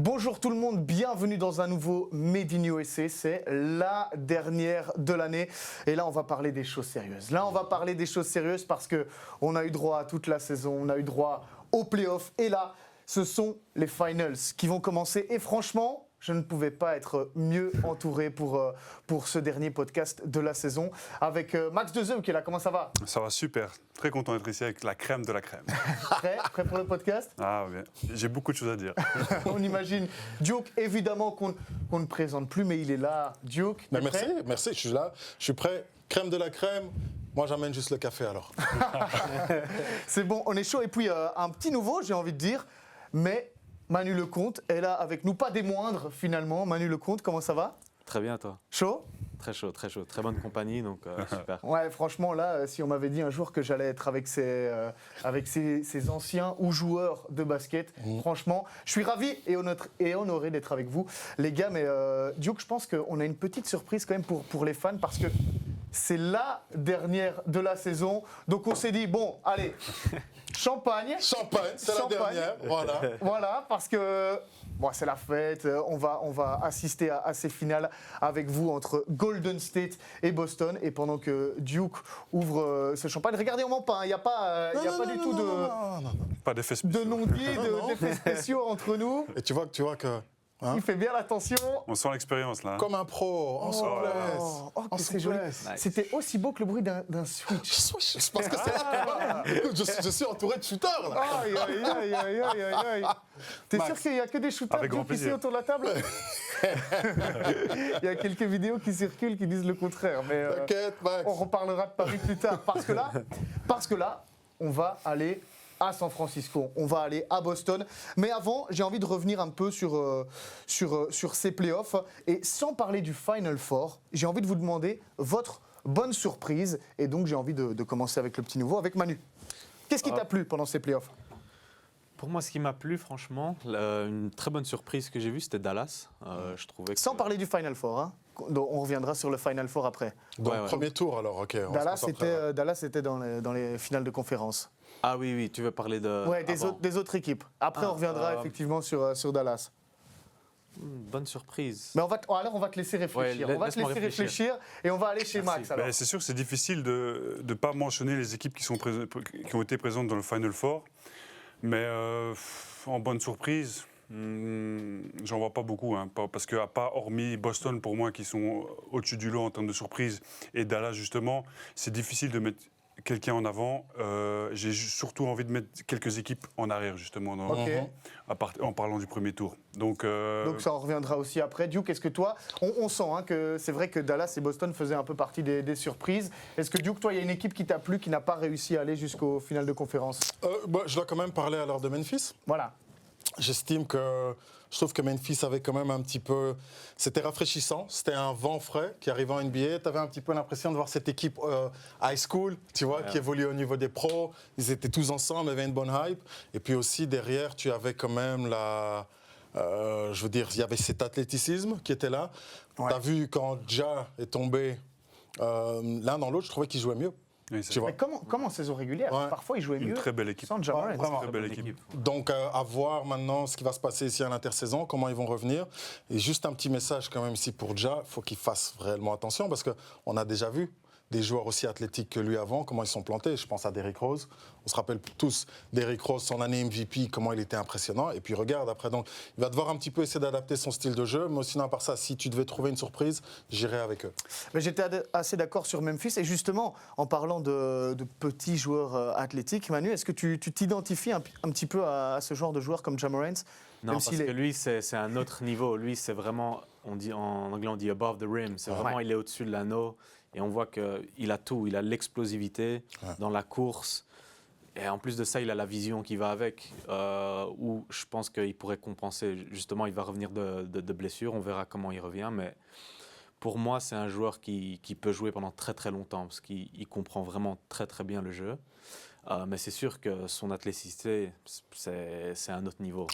Bonjour tout le monde, bienvenue dans un nouveau Made in USA, c'est la dernière de l'année et là on va parler des choses sérieuses. Là on va parler des choses sérieuses parce qu'on a eu droit à toute la saison, on a eu droit aux playoffs et là ce sont les finals qui vont commencer et franchement je ne pouvais pas être mieux entouré pour ce dernier podcast de la saison avec Max Dezem qui est là, comment ça va? Ça va super, très content d'être ici avec la crème de la crème. Prêt pour le podcast? Ah oui, j'ai beaucoup de choses à dire. On imagine. Duke, évidemment qu'on ne présente plus, mais il est là. Duke, mais merci, je suis là, je suis prêt. Crème de la crème, moi j'amène juste le café alors. C'est bon, on est chaud. Et puis un petit nouveau, j'ai envie de dire, mais Manu Lecomte est là avec nous, pas des moindres finalement. Manu Lecomte, comment ça va? Très bien, toi? Chaud? Très chaud, très chaud. Très bonne compagnie, donc super. Ouais, franchement, là, si on m'avait dit un jour que j'allais être avec ces anciens ou joueurs de basket, franchement, je suis ravi et honoré d'être avec vous, les gars. Mais Duke, je pense qu'on a une petite surprise quand même pour les fans parce que c'est la dernière de la saison. Donc on s'est dit, bon, allez, champagne. Champagne, c'est la dernière, voilà. Voilà, parce que bon, c'est la fête, on va assister à ces finales avec vous entre Golden State et Boston. Et pendant que Duke ouvre ce champagne, regardez, on ment pas, il n'y a pas du tout Pas d'effets spéciaux. de non-dit, d'effets spéciaux entre nous. Et tu vois que Il fait bien l'attention. On sent l'expérience là. comme un pro, en souplesse. Oh, que c'est joli. C'était aussi beau que le bruit d'un switch. C'est parce que c'est là. Écoute, je suis entouré de shooters là. Aïe, aïe, aïe, aïe, aïe, aïe. T'es Max. sûr qu'il n'y a que des shooters Avec grand Duke, ici plaisir. autour de la table? Il y a quelques vidéos qui circulent qui disent le contraire. Mais T'inquiète, Max. on reparlera de Paris plus tard. Parce que là, on va aller à San Francisco, on va aller à Boston. Mais avant, j'ai envie de revenir un peu sur ces playoffs. Et sans parler du Final Four, j'ai envie de vous demander votre bonne surprise. Et donc, j'ai envie de commencer avec le petit nouveau, avec Manu. Qu'est-ce qui t'a plu pendant ces playoffs? Pour moi, ce qui m'a plu, franchement, une très bonne surprise que j'ai vue, c'était Dallas. Je trouvais que... Sans parler du Final Four, hein. Donc, on reviendra sur le Final Four après. Donc, ouais. premier tour alors, ok. on Dallas se concentre. était dans les finales de conférence. Ah oui, tu veux parler de... Ouais, avant. des autres équipes. Après, on reviendra effectivement sur Dallas. Bonne surprise. Mais on va te laisser réfléchir. Ouais, on va te laisse-moi laisser réfléchir et on va aller chez Merci. Max. Alors. Ben, c'est sûr que c'est difficile de ne pas mentionner les équipes qui ont été présentes dans le Final Four. Mais en bonne surprise, j'en vois pas beaucoup. Hein, parce qu'à part, hormis Boston pour moi, qui sont au-dessus du lot en termes de surprise, et Dallas justement, c'est difficile de mettre quelqu'un en avant. J'ai surtout envie de mettre quelques équipes en arrière justement en parlant du premier tour. Donc ça en reviendra aussi après. Duke, est-ce que toi, on sent que c'est vrai que Dallas et Boston faisaient un peu partie des surprises. Est-ce que Duke, toi, il y a une équipe qui t'a plu, qui n'a pas réussi à aller jusqu'au final de conférence? Je dois quand même parler alors de Memphis. Voilà. J'estime que je trouve que Memphis avait quand même un petit peu... C'était rafraîchissant, c'était un vent frais qui arrivait en NBA. Tu avais un petit peu l'impression de voir cette équipe high school, tu vois, qui évolue au niveau des pros. Ils étaient tous ensemble, il y avait une bonne hype. Et puis aussi, derrière, tu avais quand même je veux dire, il y avait cet athléticisme qui était là. Ouais. Tu as vu quand Ja est tombé l'un dans l'autre, je trouvais qu'ils jouaient mieux. oui, c'est Tu vois. Mais comme en saison régulière, Ouais. parfois ils jouaient une mieux très belle équipe. sans Ja Morant. Vraiment. Très belle équipe. Donc, à voir maintenant ce qui va se passer ici à l'intersaison, comment ils vont revenir. Et juste un petit message quand même ici pour Ja, il faut qu'il fasse réellement attention parce qu'on a déjà vu des joueurs aussi athlétiques que lui avant, comment ils sont plantés. Je pense à Derrick Rose. On se rappelle tous Derrick Rose, son année MVP, comment il était impressionnant. Et puis regarde après, donc il va devoir un petit peu essayer d'adapter son style de jeu. Mais sinon, à part ça, si tu devais trouver une surprise, j'irais avec eux. Mais j'étais assez d'accord sur Memphis. Et justement, en parlant de petits joueurs athlétiques, Manu, est-ce que tu t'identifies un petit peu à ce genre de joueur comme Ja Morant? Non, parce que lui, c'est un autre niveau. Lui, c'est vraiment, en anglais, on dit above the rim. C'est vraiment, il est au-dessus de l'anneau. Et on voit qu'il a tout. Il a l'explosivité dans la course. Et en plus de ça, il a la vision qui va avec. Où je pense qu'il pourrait compenser. Justement, il va revenir de blessure. On verra comment il revient. Mais pour moi, c'est un joueur qui peut jouer pendant très très longtemps. Parce qu'il comprend vraiment très très bien le jeu. Mais c'est sûr que son athléticité, c'est un autre niveau.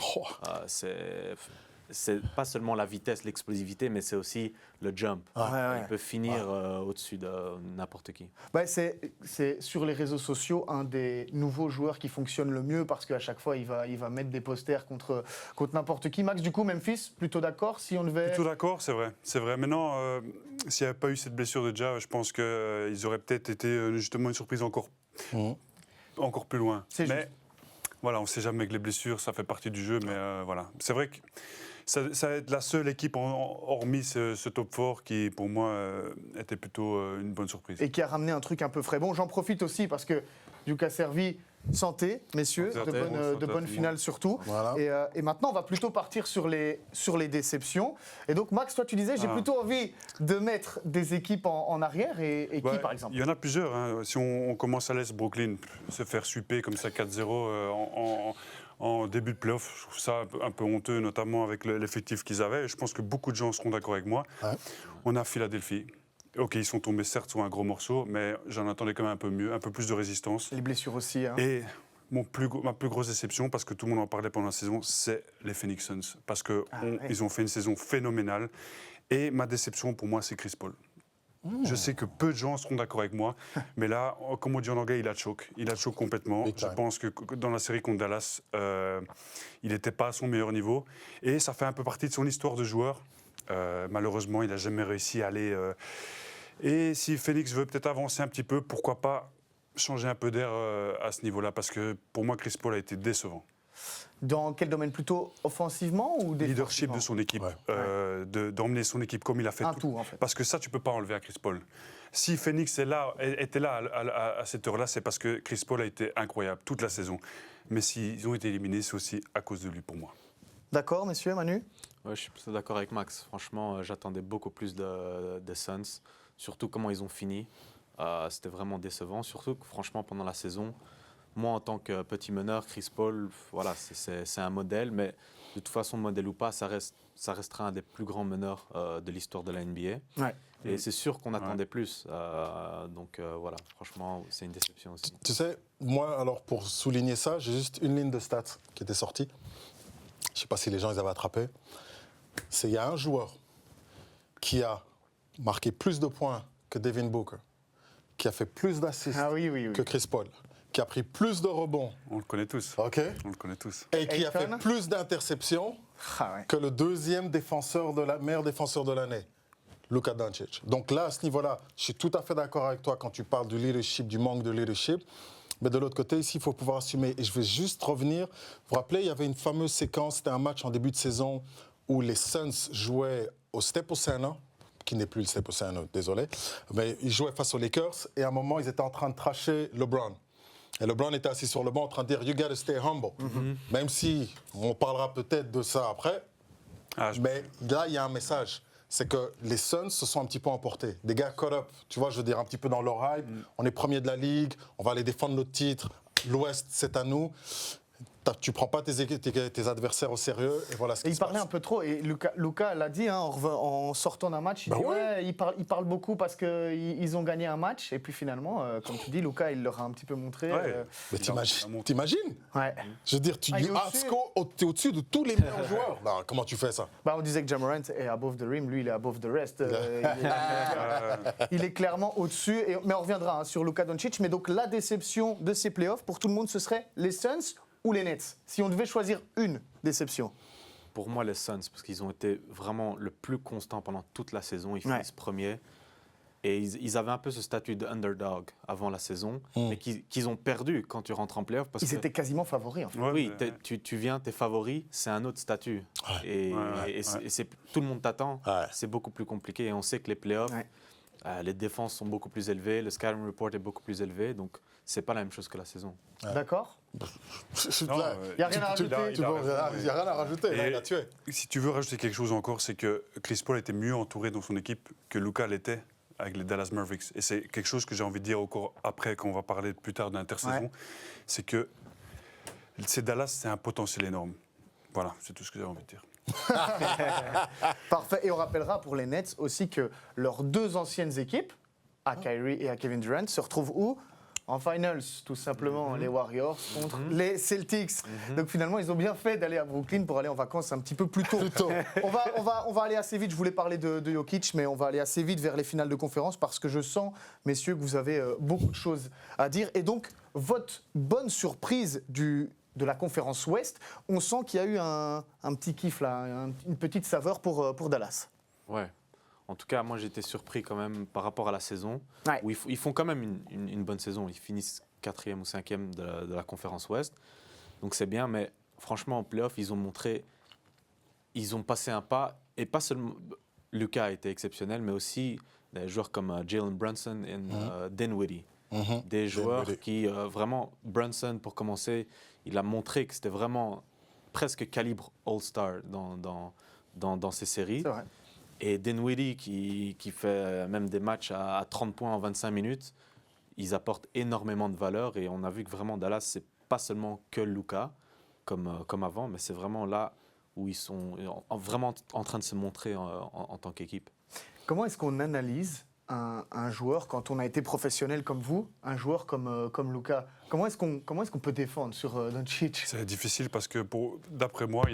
c'est pas seulement la vitesse, l'explosivité, mais c'est aussi le jump. Ouais. Il peut finir au-dessus de n'importe qui. Ouais, c'est sur les réseaux sociaux un des nouveaux joueurs qui fonctionne le mieux parce qu'à chaque fois, il va mettre des posters contre n'importe qui. Max, du coup, Memphis, plutôt d'accord si on devait... Plutôt d'accord, c'est vrai. C'est vrai. Maintenant, s'il n'y avait pas eu cette blessure de Ja, je pense qu'ils auraient peut-être été justement une surprise encore plus loin. C'est mais juste. voilà, on ne sait jamais que les blessures, ça fait partie du jeu. Mais voilà, c'est vrai que ça va être la seule équipe, hormis ce top 4, qui pour moi était plutôt une bonne surprise. Et qui a ramené un truc un peu frais. Bon, j'en profite aussi parce que Lucas Servi, santé, messieurs, Santé, de santé à tout bonnes le finales monde. surtout. Voilà. Et maintenant, on va plutôt partir sur les déceptions. Et donc, Max, toi, tu disais, j'ai plutôt envie de mettre des équipes en arrière. Et qui, par exemple? Il y en a plusieurs. Hein. Si on commence à laisser Brooklyn se faire sweeper comme ça 4-0 en début de playoff, je trouve ça un peu honteux, notamment avec l'effectif qu'ils avaient. Et je pense que beaucoup de gens seront d'accord avec moi. Ouais. On a Philadelphie. Ok, ils sont tombés certes sur un gros morceau, mais j'en attendais quand même un peu mieux, un peu plus de résistance. Les blessures aussi. Hein. Et ma plus grosse déception, parce que tout le monde en parlait pendant la saison, c'est les Phoenix Suns. Parce qu'ils ont fait une saison phénoménale. Et ma déception, pour moi, c'est Chris Paul. Je sais que peu de gens seront d'accord avec moi, mais là, comme on dit en anglais, il a choke. Il a choke complètement. Big Je time. pense que dans la série contre Dallas, il n'était pas à son meilleur niveau. Et ça fait un peu partie de son histoire de joueur. Malheureusement, il n'a jamais réussi à aller... Et si Phoenix veut peut-être avancer un petit peu, pourquoi pas changer un peu d'air à ce niveau-là? Parce que pour moi, Chris Paul a été décevant. Dans quel domaine? Plutôt offensivement ou défensivement? Leadership de son équipe, d'emmener son équipe comme il a fait Un tout, en fait. Parce que ça, tu ne peux pas enlever à Chris Paul. Si Phoenix était là à cette heure-là, c'est parce que Chris Paul a été incroyable toute la saison. Mais s'ils ont été éliminés, c'est aussi à cause de lui pour moi. D'accord, messieurs, Manu? Ouais, je suis plutôt d'accord avec Max. Franchement, j'attendais beaucoup plus des Suns, surtout comment ils ont fini. C'était vraiment décevant, surtout que franchement, pendant la saison, moi, en tant que petit meneur, Chris Paul, voilà, c'est un modèle, mais de toute façon, modèle ou pas, ça restera un des plus grands meneurs de l'histoire de la NBA. Ouais. Et c'est sûr qu'on attendait plus. Donc voilà, franchement, c'est une déception aussi. Tu sais, moi, alors pour souligner ça, j'ai juste une ligne de stats qui était sortie. Je ne sais pas si les gens les avaient attrapés. Il y a un joueur qui a marqué plus de points que Devin Booker, qui a fait plus d'assists que Chris Paul, qui a pris plus de rebonds. On le connaît tous. OK. On le connaît tous. Et qui a fait Ayton. plus d'interceptions Ah ouais. que le deuxième meilleur défenseur de l'année, Luka Doncic. Donc là, à ce niveau-là, je suis tout à fait d'accord avec toi quand tu parles du leadership, du manque de leadership. Mais de l'autre côté, ici, il faut pouvoir assumer. Et je vais juste revenir. Vous vous rappelez, il y avait une fameuse séquence, c'était un match en début de saison où les Suns jouaient au Staples Center, qui n'est plus le Staples Center, désolé. Mais ils jouaient face aux Lakers et à un moment, ils étaient en train de trasher LeBron. Et LeBron était assis sur le banc en train de dire « You gotta stay humble Même si on parlera peut-être de ça après. Mais là, il y a un message. C'est que les Suns se sont un petit peu emportés. Des gars caught up, tu vois, je veux dire, un petit peu dans leur hype. On est premier de la ligue, on va aller défendre notre titre. L'Ouest, c'est à nous. Tu prends pas tes adversaires au sérieux et voilà ce qui Et il se parlait passe. un peu trop. Et Luka l'a dit hein, en sortant d'un match. Il dit ouais, il parle beaucoup parce qu'ils ont gagné un match. Et puis finalement, comme tu dis, Luka, il leur a un petit peu montré. Mais t'imagines Ouais. Je veux dire, Ah, il est t'es au-dessus de tous les meilleurs joueurs. Non, comment tu fais ça? Bah, on disait que Ja Morant est above the rim, lui il est above the rest. Il est clairement au-dessus. Mais on reviendra hein, sur Luka Doncic. Mais donc la déception de ces playoffs, pour tout le monde, ce serait les Suns ou les Nets? Si on devait choisir une déception. Pour moi, les Suns, parce qu'ils ont été vraiment le plus constants pendant toute la saison. Ils finissent premiers. Et ils avaient un peu ce statut de underdog avant la saison, mais qu'ils ont perdu quand tu rentres en playoff. Ils étaient quasiment favoris en fait. Oui, tu viens, t'es favori, c'est un autre statut. Et tout le monde t'attend. Ouais. C'est beaucoup plus compliqué. Et on sait que les playoffs, les défenses sont beaucoup plus élevées, le scouting report est beaucoup plus élevé. Donc, c'est pas la même chose que la saison. D'accord. Il n'y a rien à rajouter. Il n'y a rien à rajouter. Là, il a tué. Si tu veux rajouter quelque chose encore, c'est que Chris Paul était mieux entouré dans son équipe que Luka l'était avec les Dallas Mavericks. Et c'est quelque chose que j'ai envie de dire encore après, quand on va parler plus tard de l'intersaison, c'est que ces Dallas, c'est un potentiel énorme. Voilà, c'est tout ce que j'ai envie de dire. Parfait. Et on rappellera pour les Nets aussi que leurs deux anciennes équipes, à Kyrie et à Kevin Durant, se retrouvent où? en finals, tout simplement, les Warriors contre les Celtics. Donc finalement, ils ont bien fait d'aller à Brooklyn pour aller en vacances un petit peu plus tôt. On va aller assez vite, je voulais parler de Jokic, mais on va aller assez vite vers les finales de conférence parce que je sens, messieurs, que vous avez beaucoup de choses à dire. Et donc, votre bonne surprise de la conférence Ouest, on sent qu'il y a eu un petit kiff là, une petite saveur pour Dallas. Ouais. En tout cas, moi, j'étais surpris quand même par rapport à la saison, Ouais. où ils font quand même une bonne saison. Ils finissent 4e ou 5e de la conférence Ouest. Donc c'est bien, mais franchement, en playoff, ils ont passé un pas. Et pas seulement... Lucas a été exceptionnel, mais aussi des joueurs comme Jalen Brunson et Dinwiddie. Des joueurs qui, vraiment, Brunson, pour commencer, il a montré que c'était vraiment presque calibre All-Star dans ces séries. C'est vrai. Et Dinwiddie, qui fait même des matchs à 30 points en 25 minutes, ils apportent énormément de valeur. Et on a vu que vraiment Dallas, c'est pas seulement que Luka, comme avant, mais c'est vraiment là où ils sont vraiment en train de se montrer en tant qu'équipe. Comment est-ce qu'on analyse un joueur quand on a été professionnel comme vous, un joueur comme Luka? Comment est-ce qu'on peut défendre sur Doncic? C'est difficile parce que, d'après moi,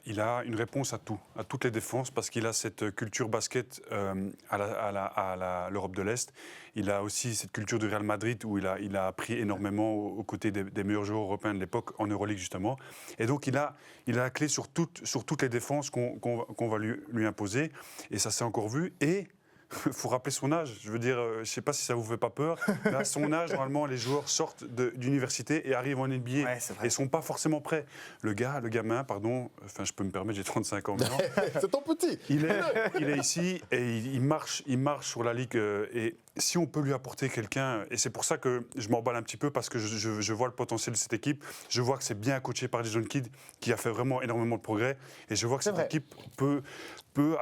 il a une réponse à tout, à toutes les défenses, parce qu'il a cette culture basket à l'Europe de l'Est. Il a aussi cette culture du Real Madrid où il a appris énormément aux côtés des meilleurs joueurs européens de l'époque, en Euroleague justement. Et donc, il a la clé sur toutes les défenses qu'on va lui imposer. Et ça s'est encore vu. Et il faut rappeler son âge. Je veux dire, je ne sais pas si ça ne vous fait pas peur, mais à son âge, normalement, les joueurs sortent d'université et arrivent en NBA Ouais, et ne sont pas forcément prêts. Le gamin, pardon, enfin, je peux me permettre, j'ai 35 ans maintenant. C'est ton petit. Il est ici et il marche sur la ligue. Et si on peut lui apporter quelqu'un, et c'est pour ça que je m'emballe un petit peu parce que je vois le potentiel de cette équipe. Je vois que c'est bien coaché par Jason Kidd qui a fait vraiment énormément de progrès. Et je vois que cette équipe peut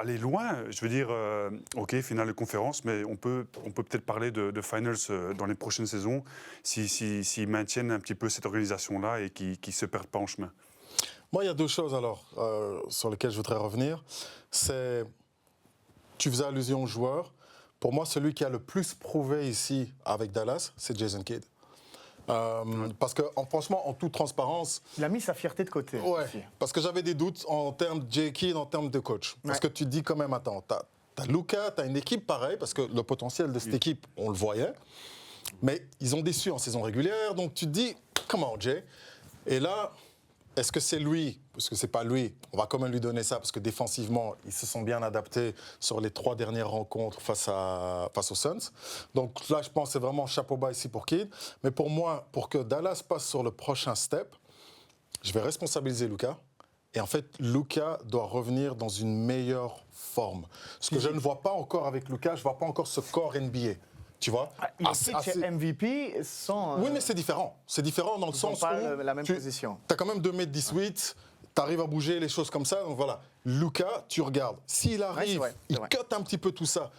aller loin. Je veux dire, ok, finale de conférence, mais on peut peut-être parler de finals dans les prochaines saisons s'ils maintiennent un petit peu cette organisation-là et qu'ils ne se perdent pas en chemin. Moi, il y a deux choses alors sur lesquelles je voudrais revenir. C'est, tu faisais allusion aux joueurs. Pour moi, celui qui a le plus prouvé ici avec Dallas, c'est Jason Kidd. Parce que franchement, en toute transparence... Il a mis sa fierté de côté. Ouais, Aussi. parce que j'avais des doutes en termes de J. Kidd, en termes de coach. Parce que tu te dis quand même, attends, t'as Luka, t'as une équipe pareille, parce que le potentiel de cette équipe, on le voyait. Mais ils ont déçu en saison régulière, donc tu te dis, comment Jay? Et là... Est-ce que c'est lui? Parce que c'est pas lui. On va quand même lui donner ça parce que défensivement, ils se sont bien adaptés sur les 3 dernières rencontres face aux Suns. Donc là, je pense que c'est vraiment chapeau bas ici pour Kidd. Mais pour moi, pour que Dallas passe sur le prochain step, je vais responsabiliser Luka. Et en fait, Luka doit revenir dans une meilleure forme. Ce que je ne vois pas encore avec Luka, je ne vois pas encore ce corps NBA. Tu vois, il est MVP sans... Oui, mais c'est différent. C'est différent dans le sens pas où la même position. Tu as quand même 2m18, tu arrives à bouger les choses comme ça. Donc voilà, Luka, tu regardes. S'il arrive, il cut un petit peu tout ça.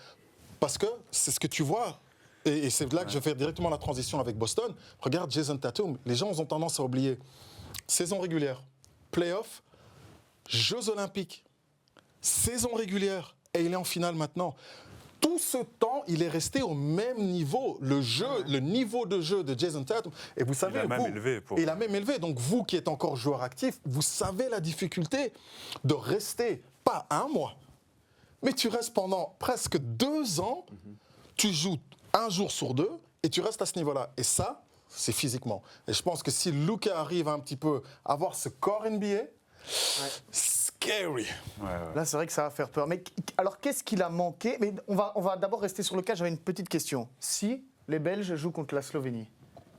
Parce que c'est ce que tu vois. Et c'est là que je fais directement la transition avec Boston. Regarde Jason Tatum. Les gens ont tendance à oublier. Saison régulière, playoff, Jeux Olympiques, saison régulière. Et il est en finale maintenant. Tout ce temps, il est resté au même niveau. Le niveau de jeu de Jason Tatum. Et vous savez, il a même élevé. Donc vous qui êtes encore joueur actif, vous savez la difficulté de rester, pas un mois, mais tu restes pendant presque 2 ans, tu joues 1 jour sur 2 et tu restes à ce niveau-là. Et ça, c'est physiquement. Et je pense que si Luka arrive un petit peu à avoir ce corps NBA, scary. Là, c'est vrai que ça va faire peur. Mais alors, qu'est-ce qu'il a manqué? Mais on va d'abord rester sur le cas. J'avais une petite question. Si les Belges jouent contre la Slovénie,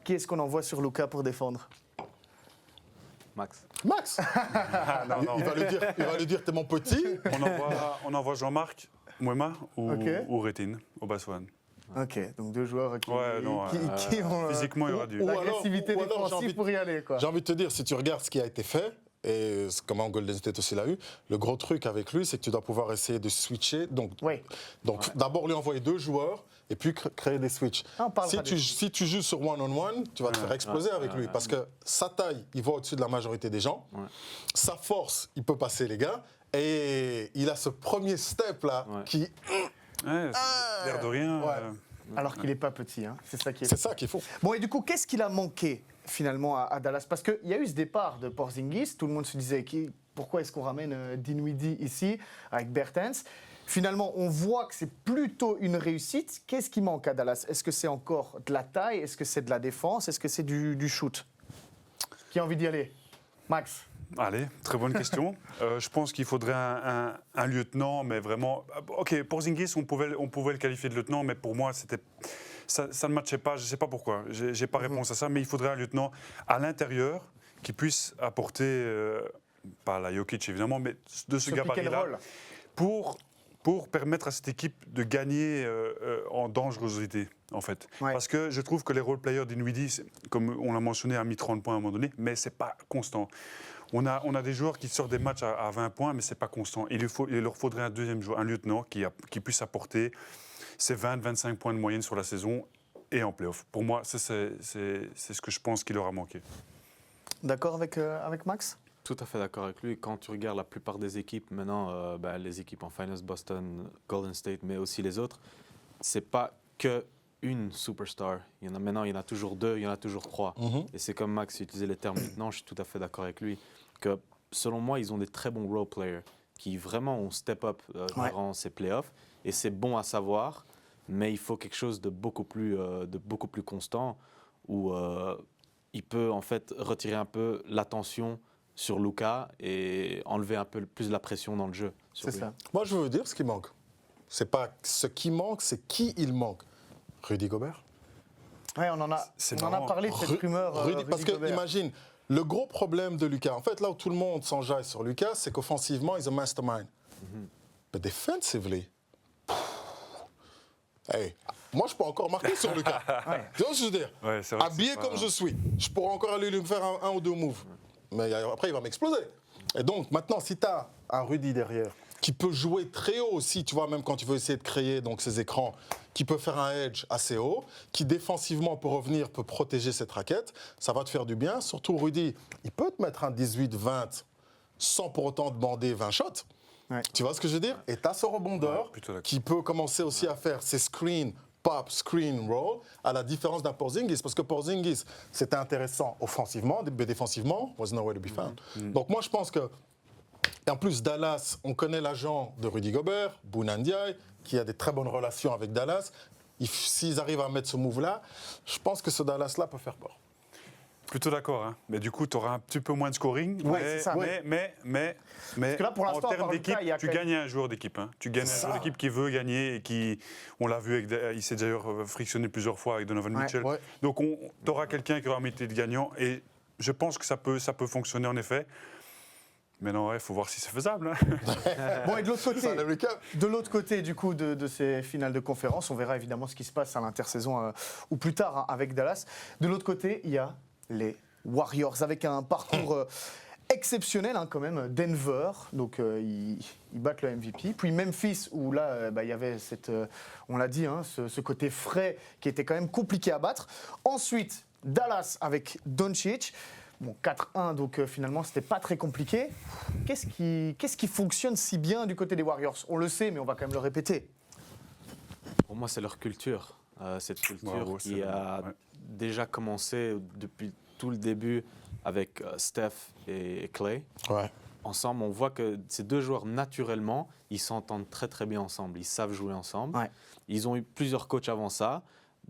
qui est-ce qu'on envoie sur Luka pour défendre? Max. Non. Il va lui dire, t'es mon petit. On envoie Jean-Marc Mouema ou Rétine au Baswan. Ok, donc 2 joueurs qui ont physiquement, il y aura du... l'agressivité défensive pour y aller. J'ai envie de te dire, si tu regardes ce qui a été fait, et comment Golden State aussi l'a eu, le gros truc avec lui, c'est que tu dois pouvoir essayer de switcher. Donc d'abord lui envoyer 2 joueurs et puis créer des switches. Si tu joues sur one-on-one, tu vas te faire exploser avec lui. Parce que sa taille, il va au-dessus de la majorité des gens. Sa force, il peut passer les gars. Et il a ce premier step-là qui... l'air de rien... Alors qu'il n'est pas petit, hein. C'est ça qui est. C'est ça qu'il faut. Bon, et du coup, qu'est-ce qu'il a manqué finalement à Dallas? Parce qu'il y a eu ce départ de Porzingis, tout le monde se disait pourquoi est-ce qu'on ramène Dinwiddie ici avec Bertens? Finalement, on voit que c'est plutôt une réussite. Qu'est-ce qui manque à Dallas? Est-ce que c'est encore de la taille? Est-ce que c'est de la défense? Est-ce que c'est du shoot? Qui a envie d'y aller? Max? Allez, très bonne question. Je pense qu'il faudrait un lieutenant, mais vraiment... Ok, Porzingis, on pouvait le qualifier de lieutenant, mais pour moi, ça ne matchait pas. Je ne sais pas pourquoi. Je n'ai pas réponse à ça, mais il faudrait un lieutenant à l'intérieur qui puisse apporter, pas la Jokic évidemment, mais de ce gabarit-là, pour permettre à cette équipe de gagner en dangerosité, en fait. Ouais. Parce que je trouve que les role-players d'Inwiddie, comme on l'a mentionné, a mis 30 points à un moment donné, mais ce n'est pas constant. On a des joueurs qui sortent des matchs à 20 points, mais ce n'est pas constant. Il leur faudrait un deuxième joueur, un lieutenant qui puisse apporter ses 20-25 points de moyenne sur la saison et en play-off. Pour moi, c'est ce que je pense qu'il leur a manqué. D'accord avec Max? Tout à fait d'accord avec lui. Quand tu regardes la plupart des équipes, maintenant, les équipes en finals, Boston, Golden State, mais aussi les autres, c'est pas que une superstar. Il y en a toujours deux, il y en a toujours trois. Et c'est comme Max utilisait les termes maintenant, je suis tout à fait d'accord avec lui, que selon moi, ils ont des très bons role players qui vraiment ont step up durant ces playoffs. Et c'est bon à savoir, mais il faut quelque chose de beaucoup plus constant où il peut en fait retirer un peu l'attention sur Luka et enlever un peu plus la pression dans le jeu. C'est ça. Moi, je veux vous dire ce qui manque. C'est pas ce qui manque, c'est qui il manque. Rudy Gobert. Ouais, on en a parlé de cette rumeur. Parce que imagine, le gros problème de Luka, en fait, là où tout le monde s'enjaille sur Luka, c'est qu'offensivement, il est un mastermind. Mais defensively, hey, moi, je peux encore marquer sur Luka. Tu vois ce que je veux dire? Ouais, c'est vrai Habillé comme je suis, je pourrais encore aller lui faire un ou deux moves. Mais après, il va m'exploser. Et donc, maintenant, si tu as un Rudy derrière, qui peut jouer très haut aussi, tu vois, même quand tu veux essayer de créer donc, ces écrans, qui peut faire un edge assez haut, qui défensivement peut revenir, peut protéger cette raquette, ça va te faire du bien. Surtout Rudy, il peut te mettre un 18-20 sans pour autant demander 20 shots. Ouais. Tu vois ce que je veux dire? Et tu as ce rebondeur qui peut commencer aussi à faire ses screens, pop, screen, roll, à la différence d'un Porzingis. Parce que Porzingis, c'était intéressant offensivement, mais défensivement, was nowhere to be found. Donc moi, je pense que et en plus, Dallas, on connaît l'agent de Rudy Gobert, Bouna Ndiaye, qui a des très bonnes relations avec Dallas. S'ils arrivent à mettre ce move-là, je pense que ce Dallas-là peut faire peur. Plutôt d'accord, hein. Mais du coup, tu auras un petit peu moins de scoring. Ouais, c'est ça. Mais que là, pour en l'instant, termes par d'équipe, Luka, il y a tu quand gagnes un joueur d'équipe. Hein. Tu gagnes un joueur d'équipe qui veut gagner et qui, on l'a vu, il s'est d'ailleurs frictionné plusieurs fois avec Donovan Mitchell. Ouais. Donc, tu auras quelqu'un qui aura mis de gagnant et je pense que ça peut fonctionner en effet. Mais non, il faut voir si c'est faisable. Hein. Bon, et de l'autre côté, du coup, de ces finales de conférence, on verra évidemment ce qui se passe à l'intersaison ou plus tard avec Dallas. De l'autre côté, il y a les Warriors avec un parcours exceptionnel quand même. Denver, donc ils battent le MVP. Puis Memphis, où là, il y avait on l'a dit, ce côté frais qui était quand même compliqué à battre. Ensuite, Dallas avec Doncic. Bon, 4-1, donc finalement, c'était pas très compliqué. Qu'est-ce qui fonctionne si bien du côté des Warriors? On le sait, mais on va quand même le répéter. Pour moi, c'est leur culture. Cette culture Bravo, qui a déjà commencé depuis tout le début avec Steph et Clay. Ouais. Ensemble, on voit que ces deux joueurs, naturellement, ils s'entendent très très bien ensemble. Ils savent jouer ensemble. Ouais. Ils ont eu plusieurs coachs avant ça,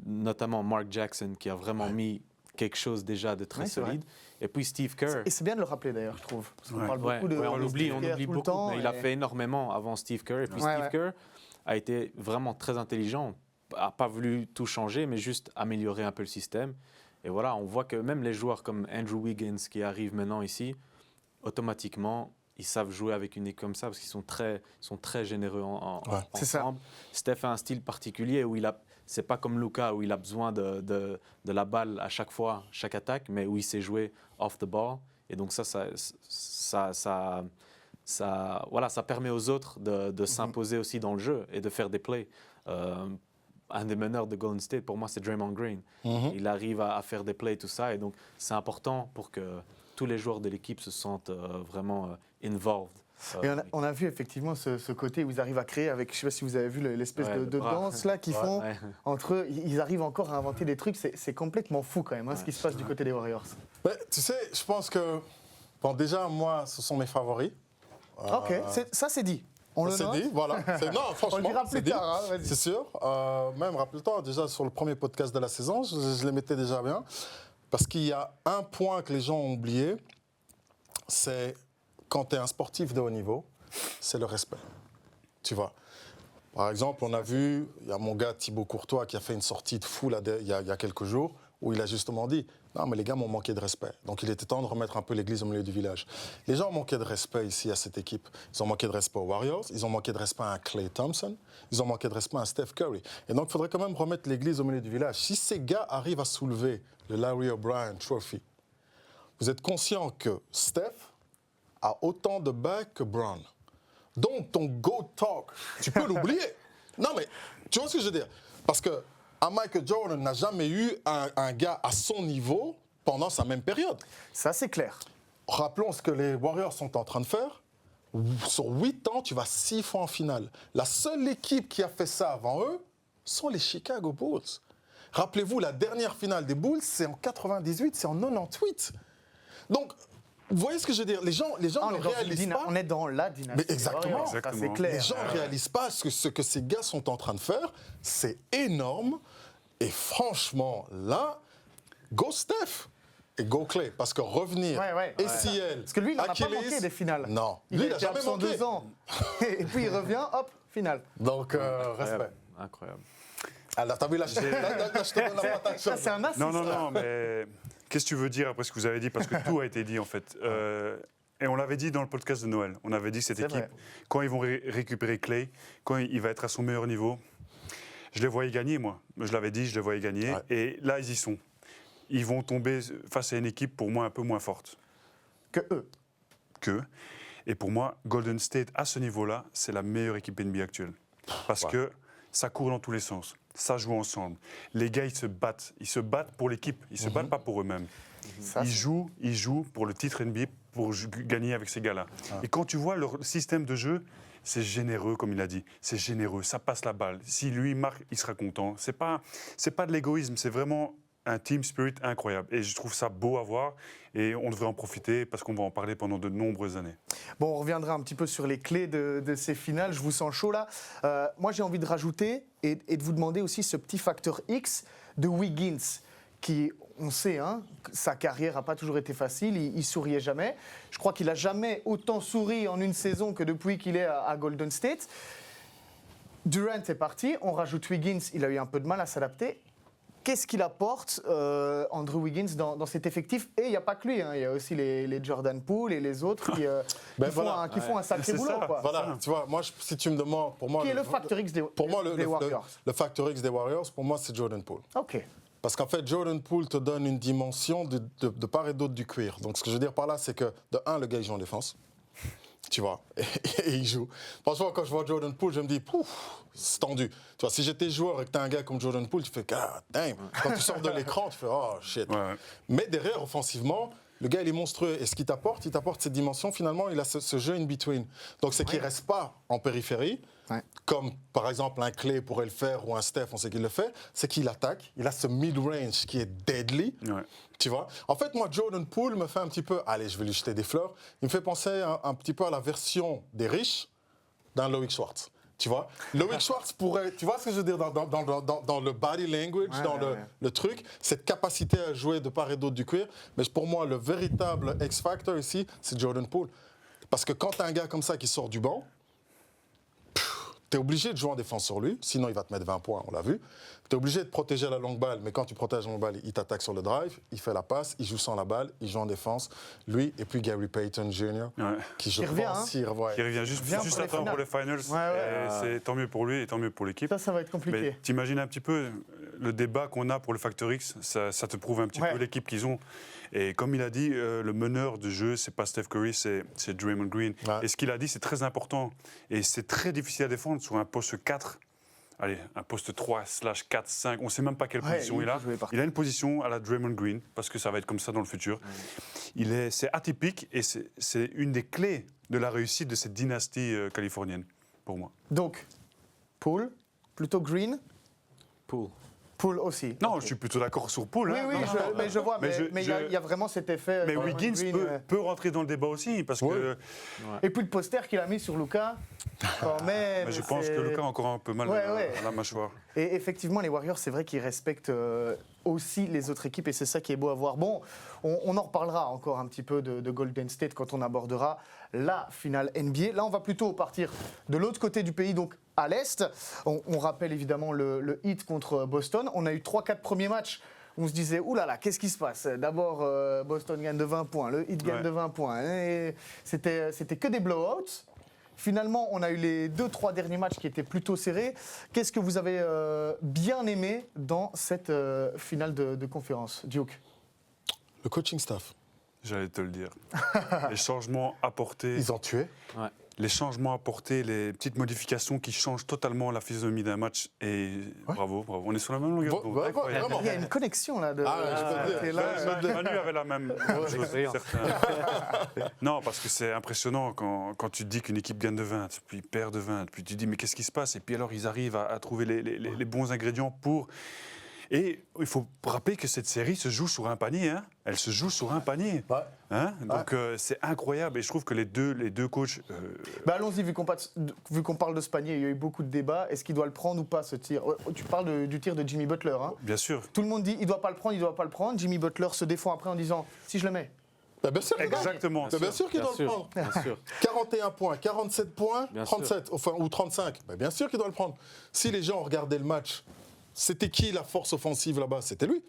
notamment Mark Jackson qui a vraiment mis quelque chose déjà de très solide. Et puis Steve Kerr. Et c'est bien de le rappeler d'ailleurs, je trouve. Parce qu'on parle Ouais, beaucoup de on oublie Steve Kerr tout le beaucoup, temps, mais il a fait énormément avant Steve Kerr. Et puis Steve Kerr a été vraiment très intelligent, n'a pas voulu tout changer, mais juste améliorer un peu le système. Et voilà, on voit que même les joueurs comme Andrew Wiggins qui arrivent maintenant ici, automatiquement, ils savent jouer avec une équipe comme ça parce qu'ils sont très généreux ensemble. Steph a un style particulier où c'est pas comme Luka où il a besoin de la balle à chaque fois, chaque attaque, mais où il sait jouer off the ball. Et donc ça permet aux autres de s'imposer aussi dans le jeu et de faire des plays. Un des meneurs de Golden State, pour moi, c'est Draymond Green. Il arrive à faire des plays, tout ça. Et donc, c'est important pour que tous les joueurs de l'équipe se sentent vraiment involved Et on a vu effectivement ce côté où ils arrivent à créer avec, je sais pas si vous avez vu l'espèce de danse là qu'ils font entre eux. Ils arrivent encore à inventer des trucs. C'est complètement fou quand même ce qui se passe du côté des Warriors. Mais, tu sais, je pense que bon, déjà moi, ce sont mes favoris. Ok, ça c'est dit. On le note. C'est dit, voilà. Non, franchement, on le dira plus tard. Hein, c'est sûr. Même, rappelle-toi, déjà sur le premier podcast de la saison, je les mettais déjà bien. Parce qu'il y a un point que les gens ont oublié, c'est quand tu es un sportif de haut niveau, c'est le respect. Tu vois. Par exemple, on a vu, il y a mon gars Thibaut Courtois qui a fait une sortie de fou là, il y a quelques jours, où il a justement dit « Non, mais les gars m'ont manqué de respect. » Donc il était temps de remettre un peu l'église au milieu du village. Les gens ont manqué de respect ici à cette équipe. Ils ont manqué de respect aux Warriors, ils ont manqué de respect à Klay Thompson, ils ont manqué de respect à Steph Curry. Et donc il faudrait quand même remettre l'église au milieu du village. Si ces gars arrivent à soulever le Larry O'Brien Trophy, vous êtes conscient que Steph a autant de bagues que Brown. Donc ton go talk, tu peux l'oublier. Non mais, tu vois ce que je veux dire? Parce que Michael Jordan n'a jamais eu un gars à son niveau pendant sa même période. Ça, c'est clair. Rappelons ce que les Warriors sont en train de faire. Sur 8 ans, tu vas 6 fois en finale. La seule équipe qui a fait ça avant eux sont les Chicago Bulls. Rappelez-vous, la dernière finale des Bulls, c'est en 98, c'est en 98. Donc, vous voyez ce que je veux dire? Les gens ne réalisent pas. On est dans la dynastie. Mais exactement. Ça, c'est clair. Les gens ne réalisent pas ce que ces gars sont en train de faire. C'est énorme. Et franchement, là, go Steph et go Klay. Parce que revenir, ACL, parce que lui, il n'en a pas manqué des finales. Non. Il Lui, a jamais manqué. 2 ans. Et puis il revient, hop, finale. Donc, respect. Incroyable. Alors, t'as vu, là, je te donne la patate. Ça, c'est un assist. Non, mais qu'est-ce que tu veux dire après ce que vous avez dit? Parce que tout a été dit, en fait. Et on l'avait dit dans le podcast de Noël. On avait dit cette équipe, quand ils vont récupérer Klay, quand il va être à son meilleur niveau, je les voyais gagner, moi. Je l'avais dit, je les voyais gagner. Ouais. Et là, ils y sont. Ils vont tomber face à une équipe, pour moi, un peu moins forte. Que. Et pour moi, Golden State, à ce niveau-là, c'est la meilleure équipe NBA actuelle. Parce que ça court dans tous les sens. Ça joue ensemble. Les gars, ils se battent. Ils se battent pour l'équipe. Ils ne se battent pas pour eux-mêmes. Ils jouent pour le titre NBA, pour gagner avec ces gars-là. Et quand tu vois leur système de jeu, c'est généreux, comme il a dit. C'est généreux, ça passe la balle. Si lui marque, il sera content. C'est pas de l'égoïsme, c'est vraiment un team spirit incroyable. Et je trouve ça beau à voir et on devrait en profiter parce qu'on va en parler pendant de nombreuses années. Bon, on reviendra un petit peu sur les clés de ces finales. Je vous sens chaud là. Moi, j'ai envie de rajouter et de vous demander aussi ce petit facteur X de Wiggins qui, on sait, hein, sa carrière n'a pas toujours été facile, il souriait jamais. Je crois qu'il n'a jamais autant souri en une saison que depuis qu'il est à Golden State. Durant est parti, on rajoute Wiggins, il a eu un peu de mal à s'adapter. Qu'est-ce qu'il apporte, Andrew Wiggins, dans cet effectif? Et il n'y a pas que lui, hein, il y a aussi les Jordan Poole et les autres qui font un sacré boulot. Quoi. Voilà, tu vois, moi, si tu me demandes, pour moi... Qui est le facteur X des Warriors? Le facteur X des Warriors, pour moi, c'est Jordan Poole. OK. Parce qu'en fait, Jordan Poole te donne une dimension de part et d'autre du cuir. Donc, ce que je veux dire par là, c'est que, de un, le gars, il joue en défense. Tu vois, et il joue. Franchement, quand je vois Jordan Poole, je me dis, pouf, c'est tendu. Tu vois, si j'étais joueur et que t'as un gars comme Jordan Poole, tu fais, God damn. Quand tu sors de l'écran, tu fais, oh shit. Ouais. Mais derrière, offensivement, le gars, il est monstrueux. Et ce qu'il t'apporte, cette dimension, finalement, il a ce jeu in between. Donc, c'est qu'il ne reste pas en périphérie, comme par exemple un Klay pourrait le faire ou un Steph, on sait qu'il le fait, c'est qu'il attaque. Il a ce mid-range qui est deadly. Ouais. Tu vois? En fait, moi, Jordan Poole me fait un petit peu... Allez, je vais lui jeter des fleurs. Il me fait penser un petit peu à la version des riches d'un Loic Schwartz. Tu vois? Loic Schwartz pourrait... Tu vois ce que je veux dire dans le body language, le truc, cette capacité à jouer de part et d'autre du cuir. Mais pour moi, le véritable X-Factor ici, c'est Jordan Poole. Parce que quand tu as un gars comme ça qui sort du banc, tu es obligé de jouer en défense sur lui, sinon il va te mettre 20 points, on l'a vu. Tu es obligé de protéger la longue balle, mais quand tu protèges la longue balle, il t'attaque sur le drive, il fait la passe, il joue sans la balle, il joue en défense. Lui, et puis Gary Payton Jr., qui je pense... Qui revient juste à temps pour les finals. C'est tant mieux pour lui et tant mieux pour l'équipe. Ça va être compliqué. Mais t'imagines un petit peu le débat qu'on a pour le Factor X, ça te prouve un petit peu l'équipe qu'ils ont. Et comme il a dit, le meneur de jeu, c'est pas Steph Curry, c'est Draymond Green. Ouais. Et ce qu'il a dit, c'est très important. Et c'est très difficile à défendre sur un poste 4 un poste 3/4/5, on ne sait même pas quelle Ouais, position il il a. peut jouer partout. Il a une position à la Draymond Green, parce que ça va être comme ça dans le futur. C'est atypique et c'est une des clés de la réussite de cette dynastie californienne, pour moi. Donc, Poole, plutôt Green, Poole. Poole aussi. Non, Ok. je suis plutôt d'accord sur Poole. Oui, hein. oui, Non, non, mais je vois, mais mais il y a vraiment cet effet. mais Draymond Wiggins Green, peut rentrer dans le débat aussi, parce que Et puis le poster qu'il a mis sur Luka, quand même. mais je pense c'est- que Luka a encore un peu mal Ouais, à ouais. la mâchoire. Et effectivement, les Warriors, c'est vrai qu'ils respectent aussi les autres équipes et c'est ça qui est beau à voir. Bon, on en reparlera encore un petit peu de Golden State quand on abordera la finale NBA. Là, on va plutôt partir de l'autre côté du pays, donc à l'Est. On rappelle évidemment le Heat contre Boston. On a eu 3-4 premiers matchs. On se disait, oulala, qu'est-ce qui se passe? D'abord, Boston gagne de 20 points, le Heat gagne Ouais. de 20 points. Et c'était que des blowouts. Finalement, on a eu les 2-3 derniers matchs qui étaient plutôt serrés. Qu'est-ce que vous avez bien aimé dans cette finale de conférence, Duke? Le coaching staff. J'allais te le dire. Les changements apportés. Ils ont tué. Ouais. Les changements apportés, les petites modifications qui changent totalement la physionomie d'un match. Et bravo, bravo. On est sur la même longueur d'onde. Ouais, Incroyable. vraiment. Il y a une connexion là. je peux te dire. et là, Manu avait la même chose. Brillant. Certains. Non, parce que c'est impressionnant quand tu te dis qu'une équipe gagne de 20, puis perd de 20, puis tu te dis mais qu'est-ce qui se passe? Et puis alors ils arrivent à trouver les bons ingrédients pour... Et il faut rappeler que cette série se joue sur un panier. Hein. Elle se joue sur un panier. Ouais. Hein. Donc c'est incroyable. Et je trouve que les deux coachs... bah, allons-y, vu qu'on parle de ce panier, il y a eu beaucoup de débats. Est-ce qu'il doit le prendre ou pas ce tir? Tu parles du tir de Jimmy Butler. Hein. bien sûr. Tout le monde dit il doit pas le prendre, il doit pas le prendre. Jimmy Butler se défend après en disant si je le mets. Bah, bien sûr qu'il gagne. Exactement. Bah, bien sûr qu'il doit le prendre. Bien sûr. 41 points, 47 points, Bien 37, enfin, ou 35. Bah, bien sûr qu'il doit le prendre. Si les gens regardaient le match, c'était qui la force offensive là-bas? C'était lui.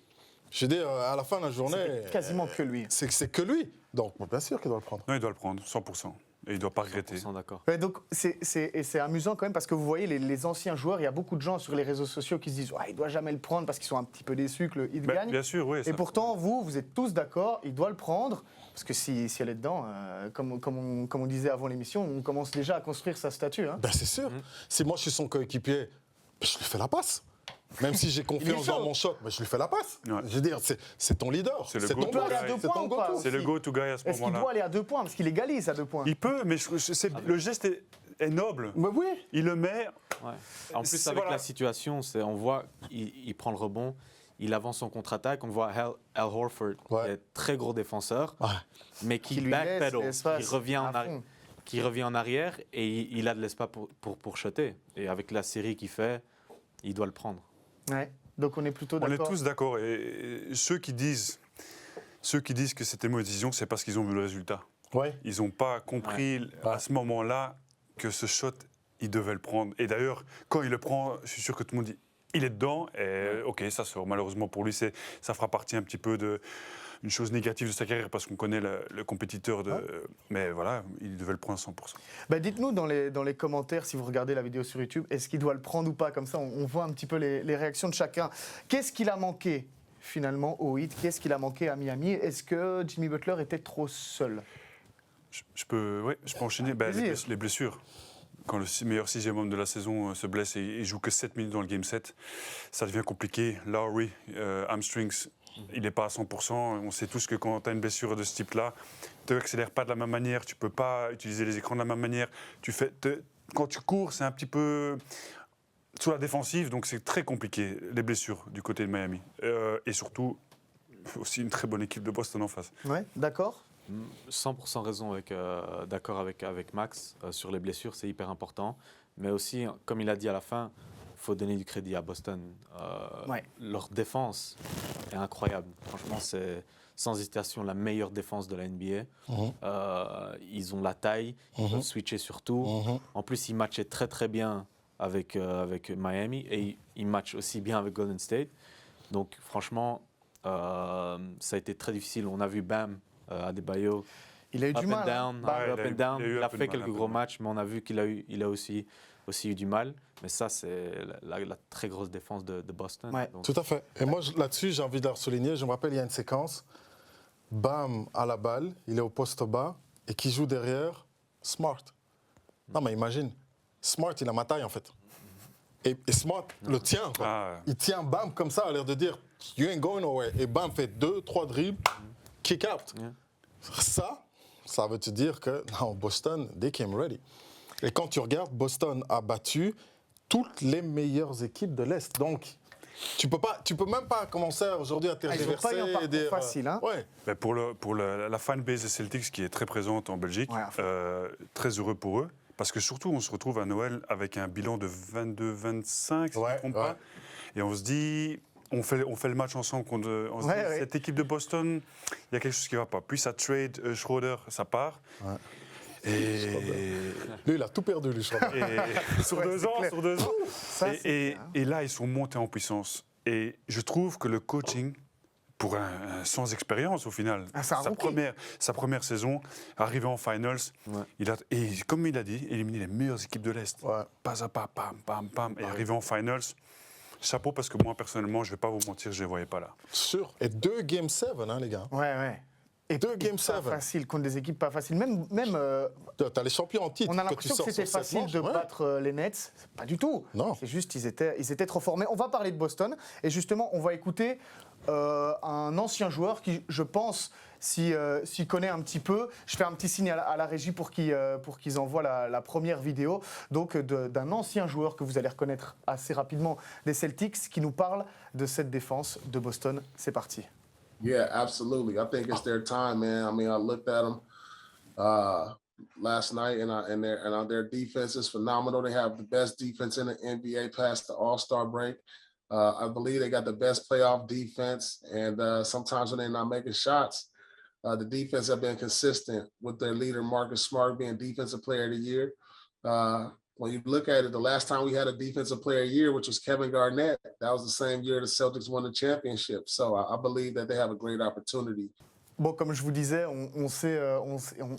Je veux dire, à la fin de la journée, C'était quasiment que lui. c'est que lui. Donc, bien sûr qu'il doit le prendre. Non, il doit le prendre, 100%. Et il ne doit pas regretter. 100% d'accord. Ouais, donc c'est amusant quand même parce que vous voyez les anciens joueurs, il y a beaucoup de gens sur les réseaux sociaux qui se disent il doit jamais le prendre parce qu'ils sont un petit peu déçus que le Heat Ben, gagne. bien sûr, oui. Et pourtant vous êtes tous d'accord, il doit le prendre parce que si elle est dedans, comme on disait avant l'émission, on commence déjà à construire sa statue. Hein. Ben, c'est sûr. Si moi je suis son coéquipier, ben, je lui fais la passe. Même si j'ai confiance chaud. dans mon shot, ben, je lui fais la passe. Ouais. Je veux dire, c'est ton leader. C'est le ton go-to boss, guy. À deux c'est points ton ou pas go-to. C'est le go-to guy à ce Est-ce qu'il moment-là. doit aller à 2 points parce qu'il égalise à 2 points? Il peut, mais le geste est noble. Mais oui. Il le met. Ouais. En plus, C'est- avec voilà. la situation, on voit il prend le rebond, il avance en contre-attaque. On voit Al Horford, Ouais. qui est très gros défenseur, Ouais. mais qui Qui lui laisse backpedal, l'espace qui revient à fond. qui revient en arrière et il a de l'espace pour shotter. Et avec la série qu'il fait, il doit le prendre. Ouais. Donc on est plutôt On est d'accord. tous d'accord. Et ceux qui disent que c'était une mauvaise décision, c'est parce qu'ils ont vu le résultat. Ouais. Ils n'ont pas compris à ce moment-là que ce shot, il devait le prendre. Et d'ailleurs, quand il le prend, je suis sûr que tout le monde dit il est dedans. Et ok, ça sort. Malheureusement pour lui, ça fera partie un petit peu d'une chose négative de sa carrière parce qu'on connaît le compétiteur. Mais voilà, il devait le prendre à 100%. Bah, dites-nous dans les commentaires, si vous regardez la vidéo sur YouTube, est-ce qu'il doit le prendre ou pas? Comme ça, on voit un petit peu les réactions de chacun. Qu'est-ce qu'il a manqué finalement au Heat? Qu'est-ce qu'il a manqué à Miami? Est-ce que Jimmy Butler était trop seul? Je peux enchaîner. plaisir. Les blessures. Quand le meilleur sixième homme de la saison se blesse et il joue que 7 minutes dans le Game 7, ça devient compliqué. Lowry, hamstrings, il n'est pas à 100%. On sait tous que quand tu as une blessure de ce type-là, tu n'accélères pas de la même manière, tu ne peux pas utiliser les écrans de la même manière. Quand tu cours, c'est un petit peu sur la défensive, donc c'est très compliqué, les blessures du côté de Miami. Et surtout, aussi une très bonne équipe de Boston en face. Ouais, d'accord. 100% raison d'accord avec Max sur les blessures, c'est hyper important. Mais aussi, comme il a dit à la fin, il faut donner du crédit à Boston. Ouais. Leur défense est incroyable. Franchement, c'est sans hésitation la meilleure défense de la NBA. Ils ont la taille, ils peuvent switcher sur tout. En plus, ils matchaient très très bien avec Miami et ils matchent aussi bien avec Golden State. Donc franchement, ça a été très difficile. On a vu Bam Adebayo, Il a eu up du and mal. down, Hein. Bah, Ouais, up il a and eu- down. il a eu Il un a peu fait de mal, quelques un peu gros de mal. matchs, mais on a vu qu'il a aussi eu du mal. Mais ça, c'est la très grosse défense de Boston. Ouais. Donc, Tout à fait. Et moi, là-dessus, j'ai envie de le souligner. Je me rappelle, il y a une séquence. Bam à la balle, il est au poste bas. Et qui joue derrière? Smart. Non, mais imagine. Smart, il a ma taille, en fait. Et Smart le tient, quoi. Ah. Il tient, bam, comme ça, à l'air de dire « You ain't going nowhere ». Et bam, fait 2-3 dribbles, kick out. Yeah. Ça veut te dire que non, Boston, they came ready. Et quand tu regardes, Boston a battu toutes les meilleures équipes de l'Est. Donc, tu peux même pas commencer aujourd'hui à Ils n'ont tergiverser. pas eu un parcours dire, facile. Hein. Ouais. Mais pour la fanbase des Celtics qui est très présente en Belgique, Ouais, très heureux pour eux. Parce que surtout, on se retrouve à Noël avec un bilan de 22-25, si je ne me trompe pas. Et on se dit, on fait le match ensemble contre cette équipe de Boston, il y a quelque chose qui ne va pas. Puis ça trade Schroeder, ça part. Ouais. Et Lui, il a tout perdu, lui, Schroeder. sur 2 ans, clair. sur 2 ans. Ça, Et là, ils sont montés en puissance. Et je trouve que le coaching, pour un sans expérience au final, c'est un rookie. sa première saison, arrivé en finals, et comme il a dit, éliminer les meilleures équipes de l'Est. Ouais. Pas à pas, pam, pam, pam, et arrivé en finals. Chapeau, parce que moi, personnellement, je ne vais pas vous mentir, je ne les voyais pas là. Sûr. Et 2 Game 7, hein, les gars. Ouais. Et 2 Game pas 7. facile, contre des équipes pas faciles. Même T'as les champions en titre. on a l'impression que c'était facile de battre les Nets. Pas du tout. Non. C'est juste ils étaient trop forts. Mais on va parler de Boston. Et justement, on va écouter un ancien joueur qui, je pense, s'y connaît un petit peu. Je fais un petit signe à la régie pour qu'ils envoient la première vidéo. Donc d'un ancien joueur que vous allez reconnaître assez rapidement des Celtics qui nous parle de cette défense de Boston. C'est parti. Yeah, absolutely. I think it's their time, man. I mean, I looked at them last night, and their defense is phenomenal. They have the best defense in the NBA past the All-Star break. I believe they got the best playoff defense, and sometimes when they're not making shots, the defense have been consistent with their leader, Marcus Smart, being Defensive Player of the Year. When you look at it, the last time we had a Defensive Player of the Year, which was Kevin Garnett, that was the same year the Celtics won the championship. So I believe that they have a great opportunity. Bon, comme je vous disais,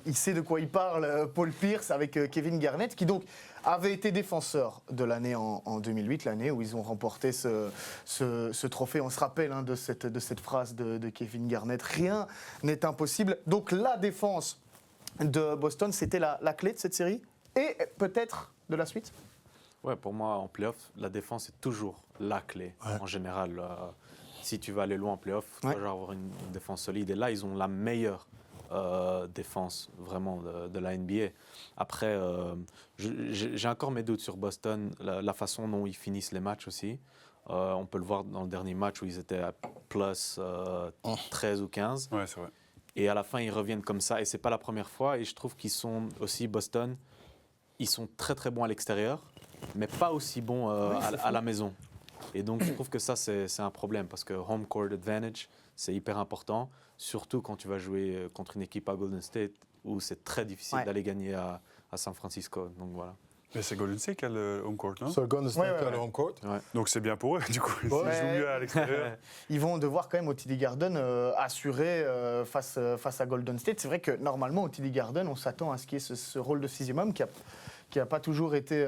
il sait de quoi il parle, Paul Pierce, avec Kevin Garnett, qui donc avait été défenseur de l'année en 2008, l'année où ils ont remporté ce trophée. On se rappelle de cette phrase de Kevin Garnett, rien n'est impossible. Donc la défense de Boston, c'était la clé de cette série et peut-être de la suite. Ouais, pour moi, en playoff, la défense est toujours la clé, en général. Si tu vas aller loin en playoff, tu dois avoir une défense solide. Et là, ils ont la meilleure défense, vraiment, de la NBA. Après, j'ai encore mes doutes sur Boston, la façon dont ils finissent les matchs aussi. On peut le voir dans le dernier match où ils étaient à plus 13 ou 15. Ouais, c'est vrai. Et à la fin, ils reviennent comme ça. Et ce n'est pas la première fois. Et je trouve qu'ils sont aussi, Boston, ils sont très très bons à l'extérieur, mais pas aussi bons à la maison. Et donc je trouve que ça c'est un problème parce que home court advantage c'est hyper important, surtout quand tu vas jouer contre une équipe à Golden State où c'est très difficile d'aller gagner à San Francisco. Donc voilà. Mais c'est Golden State qui a le home court, non? Sur Golden State qui a le home court. Ouais. Donc c'est bien pour eux, du coup. Ils jouent mieux à l'extérieur. Ils vont devoir quand même au TD Garden assurer face à Golden State. C'est vrai que normalement au TD Garden, on s'attend à ce qu'il y ait ce rôle de 6e homme qui n'a pas toujours été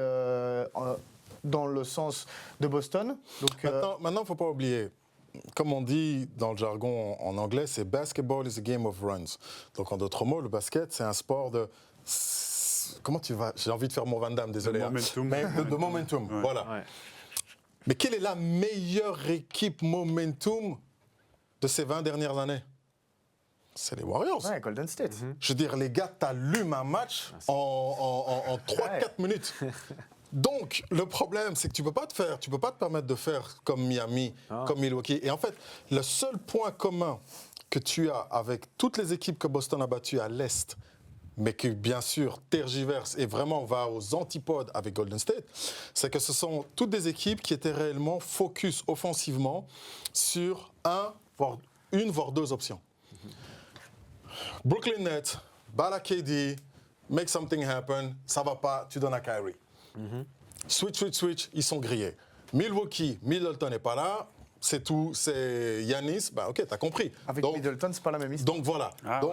dans le sens de Boston. Donc, Maintenant, il ne faut pas oublier, comme on dit dans le jargon en anglais, c'est « basketball is a game of runs ». Donc en d'autres mots, le basket, c'est un sport de... Comment tu vas? J'ai envie de faire mon Van Damme, désolé. De momentum. Mais de momentum, voilà. Ouais. Mais quelle est la meilleure équipe momentum de ces 20 dernières années? C'est les Warriors. ouais, Golden State. Je veux dire, les gars t'allument un match en 3-4 minutes. Donc, le problème, c'est que tu peux pas te permettre de faire comme Miami, comme Milwaukee. Et en fait, le seul point commun que tu as avec toutes les équipes que Boston a battues à l'Est, mais qui, bien sûr, tergiverse et vraiment va aux antipodes avec Golden State, c'est que ce sont toutes des équipes qui étaient réellement focus offensivement sur une, voire deux options. Brooklyn Nets, balle à KD, make something happen, ça va pas, tu donnes à Kyrie. Switch, ils sont grillés. Milwaukee, Middleton n'est pas là, c'est tout, c'est Giannis, bah ok, t'as compris. Avec donc, Middleton, c'est pas la même histoire. donc voilà,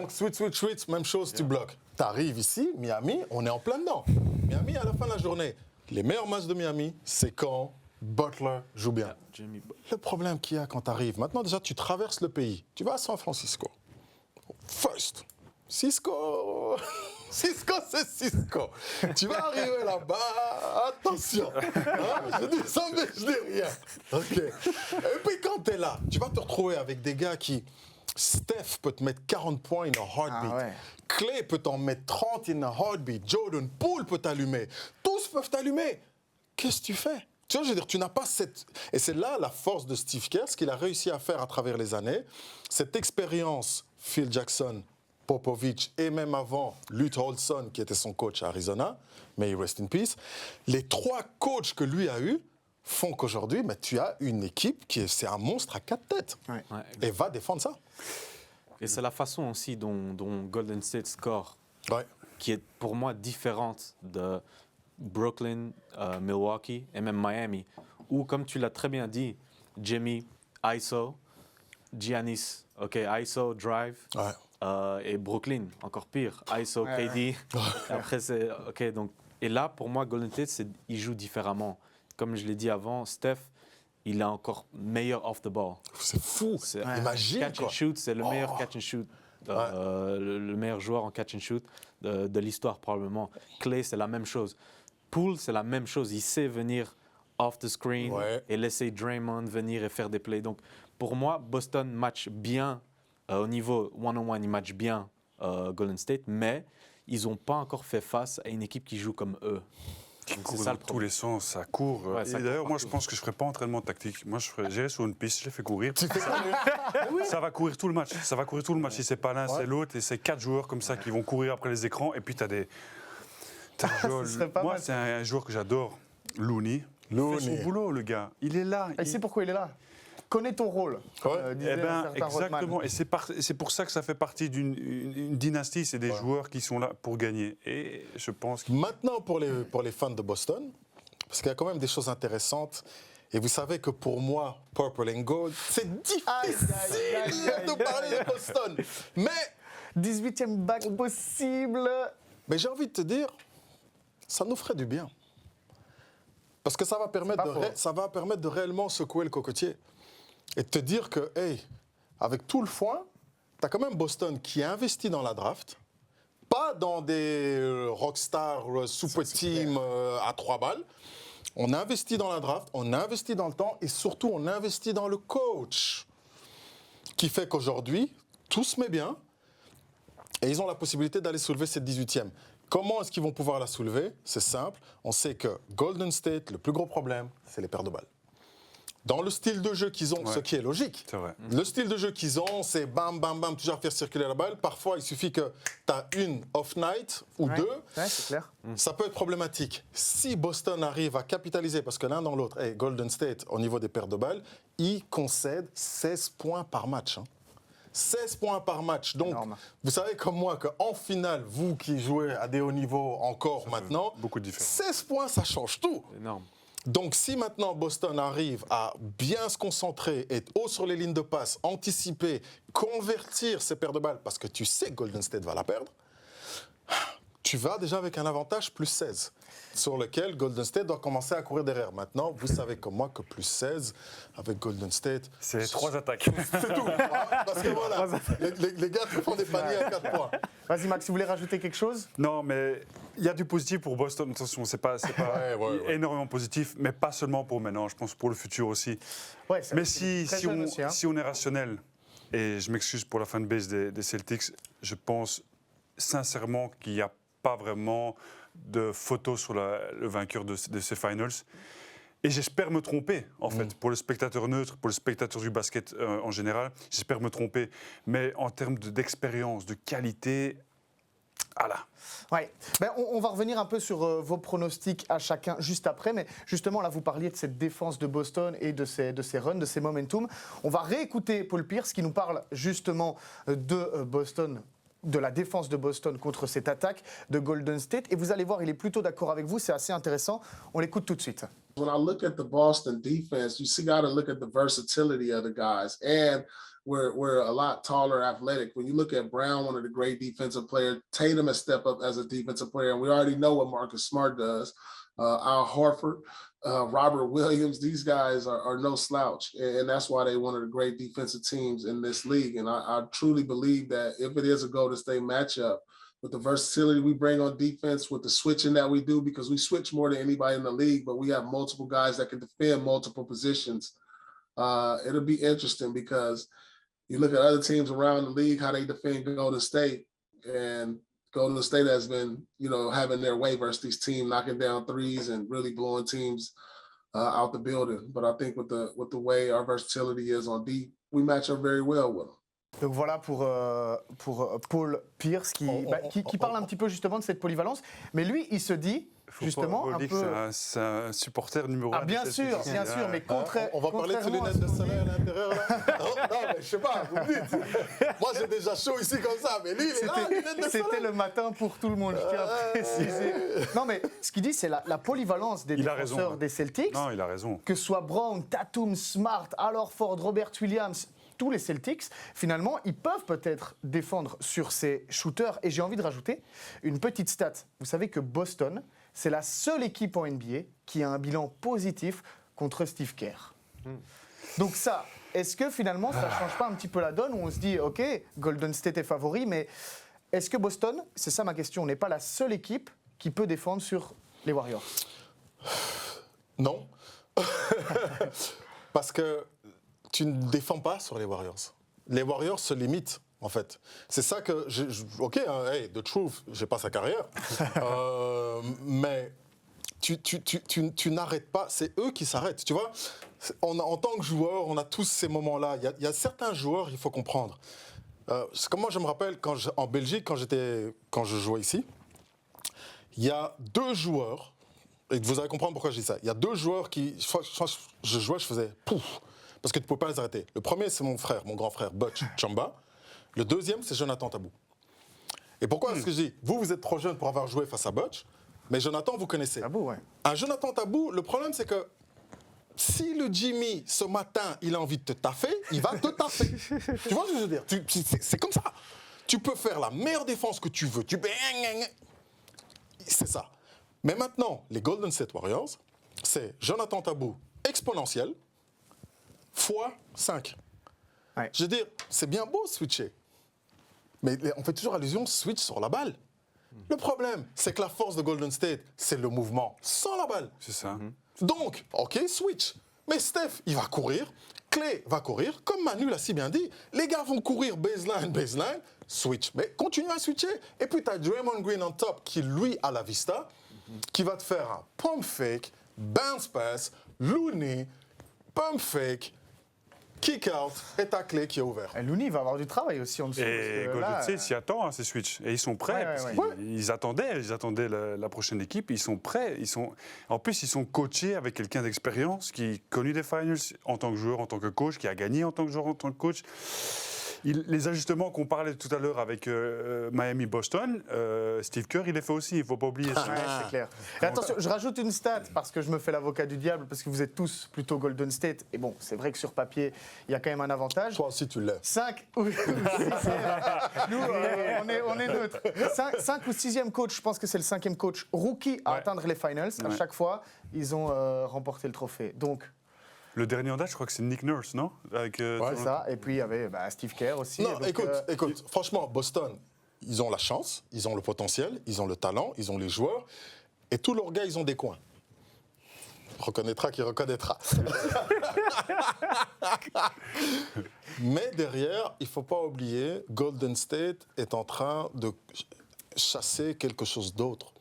switch, même chose, tu bloques. T'arrives ici, Miami, on est en plein dedans. Miami, à la fin de la journée, les meilleurs matchs de Miami, c'est quand Butler joue bien. Le problème qu'il y a quand t'arrives, maintenant déjà tu traverses le pays, tu vas à San Francisco. First, Cisco, Cisco, c'est Cisco. Tu vas arriver là-bas, attention. Hein, je dis ça, mais je dis rien. Ok. Et puis quand tu es là, tu vas te retrouver avec des gars qui... Steph peut te mettre 40 points in a heartbeat. Ah ouais. Clay peut t'en mettre 30 in a heartbeat. Jordan Poole peut t'allumer. Tous peuvent t'allumer. Qu'est-ce que tu fais? Tu vois, je veux dire, tu n'as pas cette... Et c'est là la force de Steve Kerr, ce qu'il a réussi à faire à travers les années. Cette expérience, Phil Jackson, Popovich et même avant, Lute Olson, qui était son coach à Arizona, may he rest in peace. Les 3 coachs que lui a eus font qu'aujourd'hui, tu as une équipe c'est un monstre à 4 têtes. Ouais. Ouais, Et va défendre ça. Et c'est la façon aussi dont Golden State score Ouais. qui est pour moi différente de Brooklyn, Milwaukee et même Miami, où, comme tu l'as très bien dit, Jimmy, ISO, Giannis, OK, ISO, drive, Ouais. et Brooklyn, encore pire, ISO, Ouais, KD. Et après, c'est OK. Donc, et là, pour moi, Golden State, il joue différemment. Comme je l'ai dit avant, Steph, il est encore meilleur off the ball. C'est fou. C'est- Imagine, Catch quoi. and shoot, c'est le meilleur catch and shoot, le meilleur joueur en catch and shoot de l'histoire probablement. Clay, c'est la même chose. Poole, c'est la même chose. Il sait venir off the screen Ouais. et laisser Draymond venir et faire des plays. Donc, pour moi, Boston match bien au niveau one-on-one, il match bien Golden State, mais ils n'ont pas encore fait face à une équipe qui joue comme eux. Donc, Court c'est ça dans le tous problème. les sens, ça court. Ouais, ça Et court d'ailleurs, moi, je partout. pense que je ne ferai pas entraînement tactique. Moi, j'irai sur une piste, je les fais courir. Tu fais ça, lui? Ça va courir tout le match. Ça va courir tout le match. Si c'est pas l'un, c'est l'autre. Et c'est 4 joueurs comme ça qui vont courir après les écrans. Et puis, tu as des. Ce serait pas Moi, mal. c'est un joueur que j'adore, Looney. Il fait Looney. son boulot, le gars. Il est là. Et c'est pourquoi il est là. Connais ton rôle, comme Ouais. disait Eh ben, un certain Rodman. exactement. Et c'est pour ça que ça fait partie d'une dynastie. C'est des joueurs qui sont là pour gagner. Et je pense que. Maintenant, pour les fans de Boston, parce qu'il y a quand même des choses intéressantes. Et vous savez que pour moi, Purple and Gold, c'est difficile de parler de Boston. Mais 18e bac possible. j'ai envie de te dire, ça nous ferait du bien. Parce que ça va permettre, pas faux. ça va permettre de réellement secouer le cocotier. Et de te dire que, hey, avec tout le foin, tu as quand même Boston qui a investi dans la draft, pas dans des rockstars super team à 3 balles. On a investi dans la draft, on a investi dans le temps et surtout on a investi dans le coach. Qui fait qu'aujourd'hui, tout se met bien et ils ont la possibilité d'aller soulever cette 18e. Comment est-ce qu'ils vont pouvoir la soulever? C'est simple. On sait que Golden State, le plus gros problème, c'est les paires de balles. Dans le style de jeu qu'ils ont, Ouais. ce qui est logique, C'est vrai. le style de jeu qu'ils ont, c'est bam, bam, bam, toujours faire circuler la balle. Parfois, il suffit que tu as une off-night ou Ouais. 2. Ouais, c'est clair. Ça peut être problématique. Si Boston arrive à capitaliser, parce que l'un dans l'autre, Golden State, au niveau des paires de balles, ils concèdent 16 points par match. 16 points par match. Donc, Énorme. vous savez comme moi qu'en finale, vous qui jouez à des hauts niveaux encore maintenant, beaucoup de différence. 16 points, ça change tout. Énorme. Donc, si maintenant Boston arrive à bien se concentrer, être haut sur les lignes de passe, anticiper, convertir ses paires de balles, parce que tu sais que Golden State va la perdre, tu vas déjà avec un avantage plus 16, sur lequel Golden State doit commencer à courir derrière. Maintenant, vous savez comme moi que plus 16, avec Golden State, C'est 3 attaques. c'est tout. Parce que voilà, les gars te font des paniers à 4 points. Vas-y, Max, tu voulais rajouter quelque chose? Non, mais il y a du positif pour Boston. Attention, c'est pas Ouais. énormément positif, mais pas seulement pour maintenant. Je pense pour le futur aussi. Ouais, c'est Mais très jeune aussi, hein. si on est rationnel, et je m'excuse pour la fanbase des Celtics, je pense sincèrement qu'il n'y a pas vraiment de photo sur le vainqueur de ces finals. Et j'espère me tromper, en fait, pour le spectateur neutre, pour le spectateur du basket en général. J'espère me tromper. Mais en termes d'expérience, de qualité, voilà. Ouais. Ben, on va revenir un peu sur vos pronostics à chacun juste après, mais justement là vous parliez de cette défense de Boston et de ces runs, de ces momentum. On va réécouter Paul Pierce qui nous parle justement de Boston, de la défense de Boston contre cette attaque de Golden State, et vous allez voir, il est plutôt d'accord avec vous, c'est assez intéressant. On l'écoute tout de suite. when I look at the Boston defense, you got to look at the versatility of the guys. And we're a lot taller, athletic. When you look at Brown, one of the great defensive players, Tatum has stepped up as a defensive player, and we already know what Marcus Smart does. Al Horford, Robert Williams, these guys are no slouch, and that's why they're one of the great defensive teams in this league. And I truly believe that if it is a Golden State matchup, with the versatility we bring on defense, with the switching that we do, because we switch more than anybody in the league, but we have multiple guys that can defend multiple positions. It'll be interesting because you look at other teams around the league, how they defend Golden State, and Golden State has been, having their way versus these teams, knocking down threes and really blowing teams out the building. But I think with the way our versatility is on deep, we match up very well with them. Donc voilà pour Paul Pierce qui parle un petit peu justement de cette polyvalence. Mais lui, il se dit justement un peu... C'est un supporter numéro 1. Ah bien sûr, mais on va parler de ces lunettes de soleil à l'intérieur là. Non, mais je sais pas, vous me dites. Moi j'ai déjà chaud ici comme ça, mais lui il est là, lunettes de soleil. C'était le matin pour tout le monde, je tiens à préciser. Non mais ce qu'il dit, c'est la polyvalence des défenseurs des Celtics. Non, il a raison. Que ce soit Brown, Tatum, Smart, Al Horford, Robert Williams, tous les Celtics, finalement, ils peuvent peut-être défendre sur ces shooters. Et j'ai envie de rajouter une petite stat. Vous savez que Boston, c'est la seule équipe en NBA qui a un bilan positif contre Steve Kerr. Donc ça, est-ce que finalement, ça ne change pas un petit peu la donne où on se dit, OK, Golden State est favori, mais est-ce que Boston, c'est ça ma question, n'est pas la seule équipe qui peut défendre sur les Warriors? Non. Parce que tu ne défends pas sur les Warriors. Les Warriors se limitent, en fait. C'est ça que... OK, hein, hey, the truth, j'ai pas sa carrière. Mais tu n'arrêtes pas. C'est eux qui s'arrêtent. Tu vois, en tant que joueur, on a tous ces moments-là. Il y a certains joueurs, il faut comprendre. C'est comme moi, je me rappelle, en Belgique, quand je jouais ici, il y a 2 joueurs, et vous allez comprendre pourquoi je dis ça. Il y a 2 joueurs qui... Je jouais, je faisais... Pouf, parce que tu ne pouvais pas les arrêter. Le premier, c'est mon grand frère, Butch Chamba. Le deuxième, c'est Jonathan Tabou. Et pourquoi est-ce que je dis, vous êtes trop jeune pour avoir joué face à Butch, mais Jonathan, vous connaissez. Tabou, ouais. Un Jonathan Tabou, le problème, c'est que si le Jimmy, ce matin, il a envie de te taffer, il va te taffer. Tu vois ce que je veux dire? C'est comme ça. Tu peux faire la meilleure défense que tu veux. C'est ça. Mais maintenant, les Golden State Warriors, c'est Jonathan Tabou exponentiel, fois 5. Ouais. Je veux dire, c'est bien beau switcher. Mais on fait toujours allusion switch sur la balle. Le problème, c'est que la force de Golden State, c'est le mouvement sans la balle. C'est ça. Donc, OK, switch. Mais Steph, il va courir. Clay va courir. Comme Manu l'a si bien dit, les gars vont courir baseline, switch. Mais continue à switcher. Et puis, tu as Draymond Green en top qui, lui, a la vista, qui va te faire un pump fake, bounce pass, Looney, pump fake, kick-out et ta clé qui est ouvert. Et Looney va avoir du travail aussi en dessous. Et Golden State s'y attend à ces switches. Et ils sont prêts. Ils attendaient la prochaine équipe. Ils sont prêts. En plus, ils sont coachés avec quelqu'un d'expérience qui est connu des finals en tant que joueur, en tant que coach, qui a gagné en tant que joueur, en tant que coach. Les ajustements qu'on parlait tout à l'heure avec Miami-Boston, Steve Kerr, il les fait aussi, il ne faut pas oublier ça. Ouais, c'est clair. Et attention, je rajoute une stat parce que je me fais l'avocat du diable, parce que vous êtes tous plutôt Golden State. Et bon, c'est vrai que sur papier, il y a quand même un avantage. Toi aussi, tu l'es. 5 ou 6 Nous, on est neutre. 5 ou 6e coach, je pense que c'est le 5e coach rookie à atteindre les finals. À chaque fois, ils ont remporté le trophée. Donc, le dernier en date, je crois que c'est Nick Nurse, non? ouais, ça. Et puis, il y avait Steve Kerr aussi. Non, donc, écoute, franchement, Boston, ils ont la chance, ils ont le potentiel, ils ont le talent, ils ont les joueurs. Et tous leurs gars, ils ont des coins. Reconnaîtra qui reconnaîtra. Mais derrière, il ne faut pas oublier, Golden State est en train de chasser quelque chose d'autre.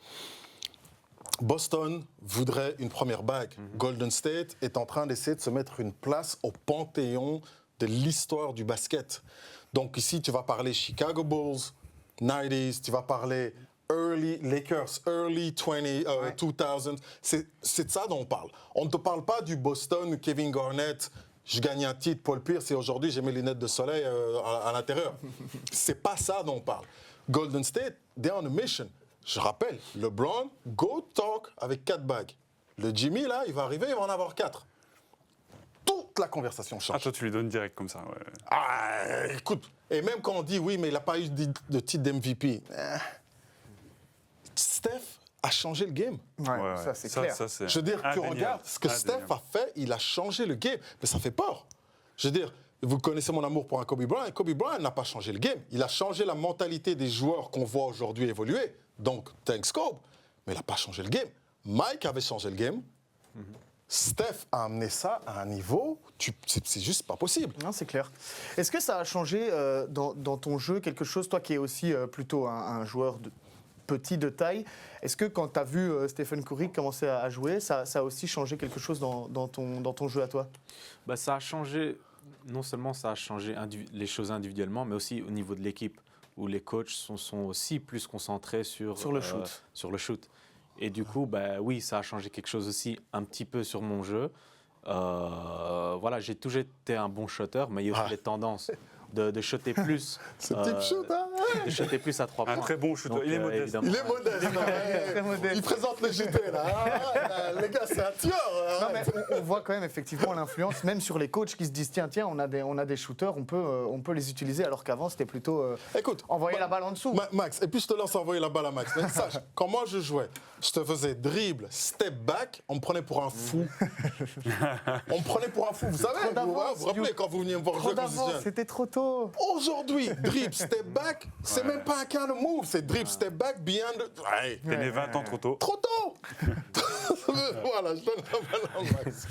Boston voudrait une première bague. Golden State est en train d'essayer de se mettre une place au panthéon de l'histoire du basket. Donc ici, tu vas parler Chicago Bulls, 90s, tu vas parler early Lakers, early 2000. C'est de ça dont on parle. On ne te parle pas du Boston, Kevin Garnett, je gagne un titre, Paul Pierce, et aujourd'hui j'ai mes lunettes de soleil à l'intérieur. C'est pas ça dont on parle. Golden State, they're on a mission. Je rappelle, LeBron, go talk avec 4 bagues. Le Jimmy, là, il va arriver, il va en avoir 4. Toute la conversation change. Ah, toi, tu lui donnes direct comme ça. Ouais. Ah, écoute, et même quand on dit oui, mais il n'a pas eu de titre d'MVP, Steph a changé le game. Ouais, ça, c'est clair. Je veux dire, tu indéniable. regardes ce que Steph a fait, il a changé le game. Mais ça fait peur. Je veux dire, vous connaissez mon amour pour un Kobe Bryant. Kobe Bryant n'a pas changé le game. Il a changé la mentalité des joueurs qu'on voit aujourd'hui évoluer. Donc, thanks Kobe. Mais il n'a pas changé le game. Mike avait changé le game. Steph a amené ça à un niveau, c'est juste pas possible. Non, c'est clair. Est-ce que ça a changé dans ton jeu quelque chose, toi qui es aussi plutôt un joueur petit de taille, est-ce que quand tu as vu Stephen Curry commencer à jouer, ça a aussi changé quelque chose dans ton jeu à toi? Bah, ça a changé, non seulement ça a changé les choses individuellement, mais aussi au niveau de l'équipe, où les coachs sont aussi plus concentrés sur le shoot. Sur le shoot. Et du coup, bah, oui, ça a changé quelque chose aussi un petit peu sur mon jeu. Voilà, j'ai toujours été un bon shooter, mais il y a aussi les tendances de shooter plus. Ce type shoot, hein? De shooter plus à 3 points. Un très bon shooter. Donc, Il est modeste. évidemment, Il est modeste. Très modeste. Il présente le JT, là. Ah, les gars, c'est un tueur. Non, mais on voit quand même effectivement l'influence, même sur les coachs qui se disent tiens, on a des shooters, on peut les utiliser, alors qu'avant c'était plutôt Écoute, envoyer la balle en dessous. Max, et puis je te lance envoyer la balle à Max. Mais sache, quand moi je jouais, je te faisais dribble, step back, on me prenait pour un fou. On me prenait pour un fou. Vous savez, Trop d'avance, vous vous rappelez quand vous veniez me voir Trop jouer comme d'avance, ça. c'était trop tôt. Aujourd'hui, dribble, step back, c'est même pas un kind of move, c'est dribble, step back, behind the... Ouais. T'es né 20 ans trop tôt. Trop tôt. Voilà, je donne la balle à Max.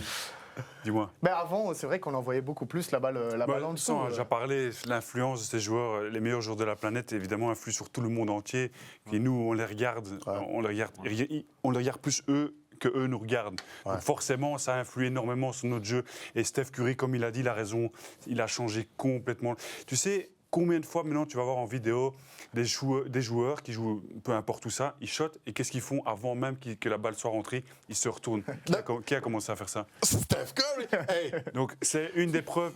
Dis-moi. Mais avant, c'est vrai qu'on envoyait beaucoup plus la balle en dessous. J'ai parlé, l'influence de ces joueurs, les meilleurs joueurs de la planète, évidemment, influent sur tout le monde entier. Et nous, on les regarde, on les regarde plus eux que eux nous regardent. Ouais. Donc forcément, ça a influé énormément sur notre jeu. Et Steph Curry, comme il a dit, il a raison, il a changé complètement. Tu sais, combien de fois maintenant tu vas voir en vidéo des joueurs qui jouent peu importe où ça, ils shotent et qu'est-ce qu'ils font avant même que la balle soit rentrée? Ils se retournent. Qui a commencé à faire ça? Steph Curry. Hey. Donc c'est une des preuves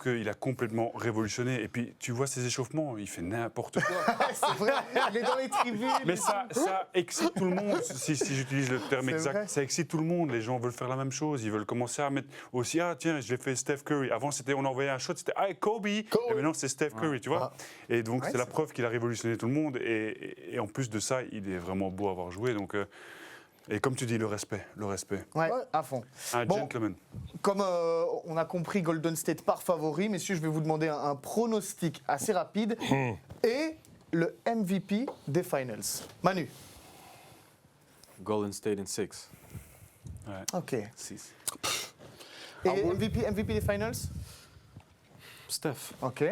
qu'il a complètement révolutionné. Et puis tu vois ses échauffements, il fait n'importe quoi. C'est vrai, il est dans les tribunes. Mais ça excite tout le monde, si j'utilise le terme C'est exact. vrai. Ça excite tout le monde. Les gens veulent faire la même chose. Ils veulent commencer à mettre aussi, ah tiens, je l'ai fait Steph Curry. Avant, on envoyait un shot, c'était Kobe. Et maintenant, c'est Steph Curry, tu vois. Et donc, c'est la preuve qu'il a révolutionné tout le monde. Et en plus de ça, il est vraiment beau à avoir joué. Donc, et comme tu dis, le respect. Ouais, à fond. Un Bon, gentleman. comme on a compris Golden State par favori, messieurs, je vais vous demander un pronostic assez rapide et le MVP des Finals. Manu. Golden State in 6. Ok. 6. Et MVP des Finals? Steph. Ok.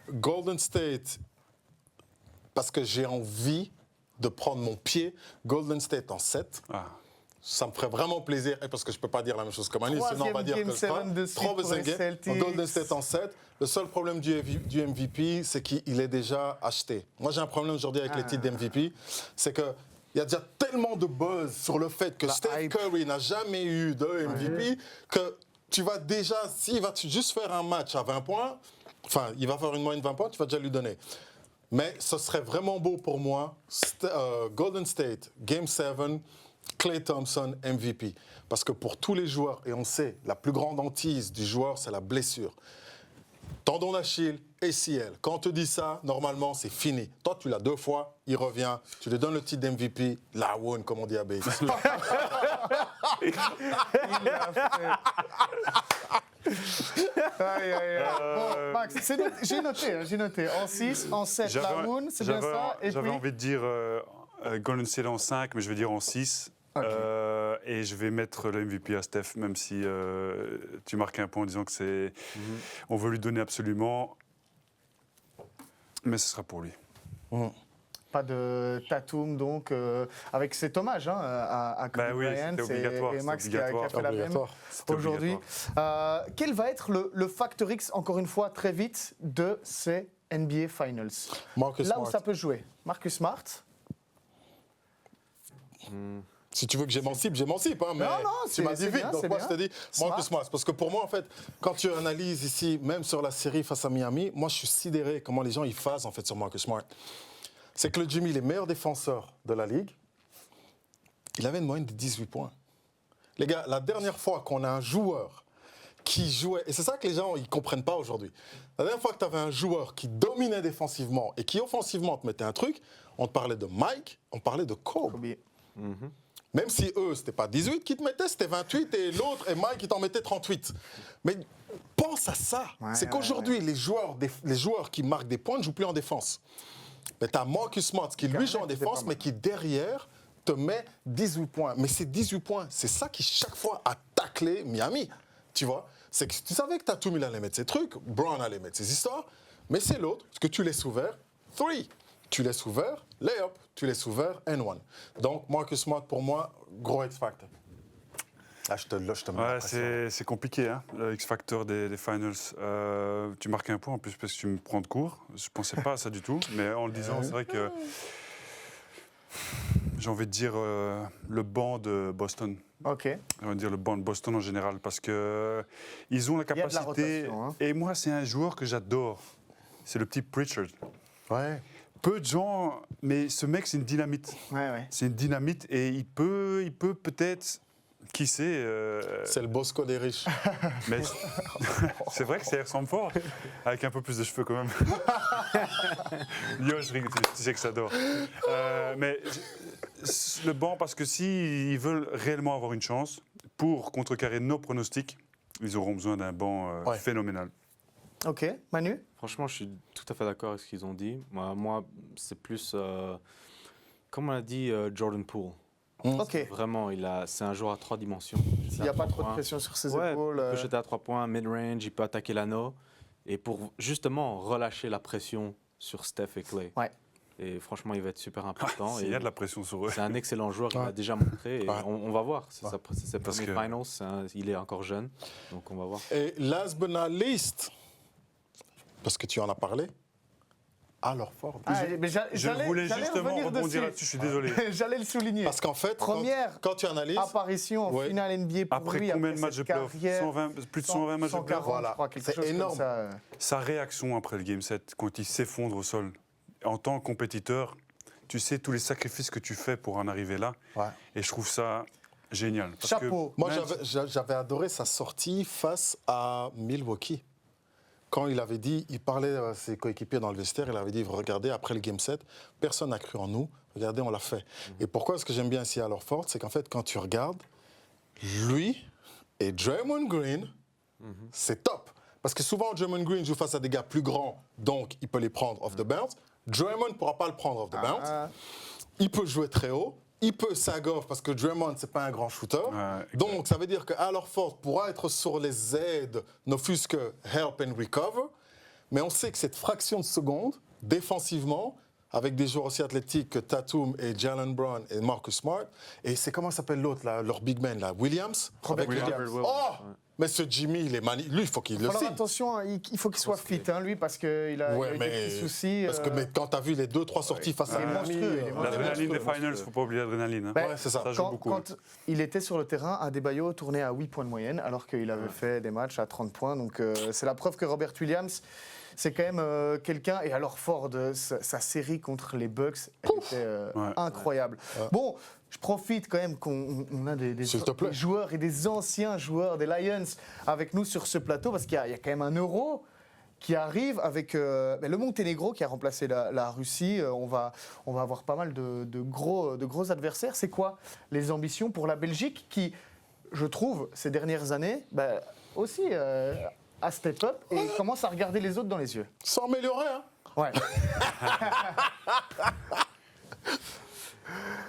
Golden State, parce que j'ai envie de prendre mon pied, Golden State en 7. Ah. Ça me ferait vraiment plaisir, et parce que je ne peux pas dire la même chose que Manu, sinon on va dire Troisième que je game 7 de suite pour les Celtics. Golden State en 7. Le seul problème du MVP, c'est qu'il est déjà acheté. Moi, j'ai un problème aujourd'hui avec les titres d'MVP, c'est que il y a déjà tellement de buzz sur le fait que Steph hype. Curry n'a jamais eu de MVP que tu vas déjà, s'il va juste faire un match à 20 points, enfin, il va faire une moyenne de 20 points, tu vas déjà lui donner. Mais ce serait vraiment beau pour moi, Golden State, Game 7, Klay Thompson, MVP. Parce que pour tous les joueurs, et on sait, la plus grande hantise du joueur, c'est la blessure. Tendon d'Achille, ACL. Quand on te dit ça, normalement, c'est fini. Toi, tu l'as 2 fois, il revient, tu lui donnes le titre d'MVP, la one, comme on dit à BX. Aïe, aïe, aïe. Bon, Max, j'ai noté. En 6, en 7, la Moon, c'est bien ça. Et J'avais puis envie de dire Golden State en 5, mais je vais dire en 6. Ok. Et je vais mettre le MVP à Steph, même si tu marques un point en disant que c'est. On veut lui donner absolument. Mais ce sera pour lui. pas de Tatum, donc, avec cet hommage à Kobe oui, Bryant. c'était obligatoire, Et Max c'était qui a fait la même C'était aujourd'hui. Quel va être le facteur X, encore une fois, très vite, de ces NBA Finals? Marcus Là où Smart. ça peut jouer. Marcus Smart. Si tu veux que j'émancipe, j'émancipe. Hein, mais Non, tu m'as dit c'est vite, bien, donc c'est moi bien. je te dis Marcus Smart. Smart. Parce que pour moi, en fait, quand tu analyses ici, même sur la série face à Miami, moi je suis sidéré comment les gens y phasent en fait sur Marcus Smart. C'est que le Jimmy, les meilleurs défenseurs de la ligue, il avait une moyenne de 18 points. Les gars, la dernière fois qu'on a un joueur qui jouait, et c'est ça que les gens ne comprennent pas aujourd'hui, la dernière fois que tu avais un joueur qui dominait défensivement et qui offensivement te mettait un truc, on te parlait de Mike, on parlait de Kobe. Même si eux, c'était pas 18 qui te mettaient, c'était 28 et l'autre, et Mike, il t'en mettait 38. Mais pense à ça. C'est qu'aujourd'hui, les joueurs qui marquent des points ne jouent plus en défense. Mais tu as Marcus Smart qui lui joue en défense, mais qui derrière te met 18 points. Mais ces 18 points, c'est ça qui chaque fois a taclé Miami. Tu vois? C'est que tu savais que Tatum, il allait mettre ses trucs, Brown allait mettre ses histoires, mais c'est l'autre, parce que tu laisses ouvert 3. Tu laisses ouvert layup, tu laisses ouvert N1. Donc Marcus Smart, pour moi, gros X-Factor. Là, je te mets la pression. C'est compliqué, hein, le X-Factor des finals. Tu marques un point en plus parce que tu me prends de court. Je ne pensais pas à ça du tout, mais en le disant, c'est vrai que j'ai envie de dire le banc de Boston. Ok. J'ai envie de dire le banc de Boston en général parce qu'ils ont la Il y a de la capacité. rotation, hein. Et moi, c'est un joueur que j'adore. C'est le petit Pritchard. Ouais. Peu de gens, mais ce mec, c'est une dynamite. Ouais. C'est une dynamite et il peut peut-être, qui sait. C'est le Bosco des riches. Mais c'est vrai que ça y ressemble fort, avec un peu plus de cheveux quand même. Yo, je rigole, tu sais que j'adore. Mais le banc, parce que s'ils veulent réellement avoir une chance, pour contrecarrer nos pronostics, ils auront besoin d'un banc phénoménal. Ok, Manu? Franchement, je suis tout à fait d'accord avec ce qu'ils ont dit. Moi c'est plus, comme on a dit, Jordan Poole. Ok. Vraiment, c'est un joueur à 3 dimensions. Il n'y a pas trop de pression sur ses épaules. Il peut jeter à 3 points, mid-range, il peut attaquer l'anneau. Et pour justement relâcher la pression sur Steph et Clay. Ouais. Et franchement, il va être super important. Il y a de la pression sur eux. C'est un excellent joueur, il l'a déjà montré. Et on va voir. C'est ses Parce premiers que- finals, il est encore jeune. Donc on va voir. Et last but not least, parce que tu en as parlé, alors fort. Mais Je voulais justement revenir rebondir dessus. là-dessus, je suis désolé. J'allais le souligner. Parce qu'en fait, Première quand tu analyses, apparition en Ouais. finale NBA pour Après lui. combien de matchs de cette playoff carrière, Plus de 120 matchs de playoff. 140, Voilà. je crois, quelque C'est chose comme énorme. ça. Sa réaction après le Game 7, quand il s'effondre au sol, en tant que compétiteur, tu sais tous les sacrifices que tu fais pour en arriver là. Ouais. Et je trouve ça génial. Parce Chapeau. que moi même- j'avais adoré sa sortie face à Milwaukee. Quand il avait dit, il parlait à ses coéquipiers dans le vestiaire, il avait dit, regardez, après le Game 7, personne n'a cru en nous, regardez, on l'a fait. Et pourquoi est-ce que j'aime bien ici à Ford, c'est qu'en fait, quand tu regardes, lui et Draymond Green, c'est top. Parce que souvent, Draymond Green joue face à des gars plus grands, donc il peut les prendre off the bounce. Draymond ne pourra pas le prendre off the bounce. Il peut jouer très haut. Il peut sag-off parce que Draymond, ce n'est pas un grand shooter. exact. Donc, ça veut dire qu'Al Horford pourra être sur les aides, ne fût-ce que help and recover. Mais on sait que cette fraction de seconde, défensivement, avec des joueurs aussi athlétiques que Tatum et Jalen Brown et Marcus Smart, et c'est comment s'appelle l'autre, là, leur big man, là, Williams. Robert Avec- Williams. Oh, mais ce Jimmy, il est magnifique. Lui, il faut qu'il le Alors signe. attention, il faut qu'il soit fit, hein, lui, parce qu'il a, il a eu des petits soucis. Parce que mais quand tu as vu les 2-3 sorties face à Il est Miami, monstrueux, il est monstrueux. L'adrénaline des finals, il ne faut pas oublier l'adrénaline. Hein. Ben, ouais, c'est ça. Ça joue Quand, beaucoup. quand il était sur le terrain, Adebayo tournait à 8 points de moyenne, alors qu'il avait fait des matchs à 30 points. Donc c'est la preuve que Robert Williams, c'est quand même quelqu'un. Et alors Ford, sa série contre les Bucks, elle était incroyable. Bon, je profite quand même qu'on a des S'il te plaît. joueurs et des anciens joueurs des Lions avec nous sur ce plateau, parce qu'il y a quand même un Euro qui arrive avec le Monténégro qui a remplacé la Russie. On va avoir pas mal de gros adversaires. C'est quoi les ambitions pour la Belgique qui, je trouve, ces dernières années, aussi a step up et commence à regarder les autres dans les yeux? Sans améliorer, hein. Ouais.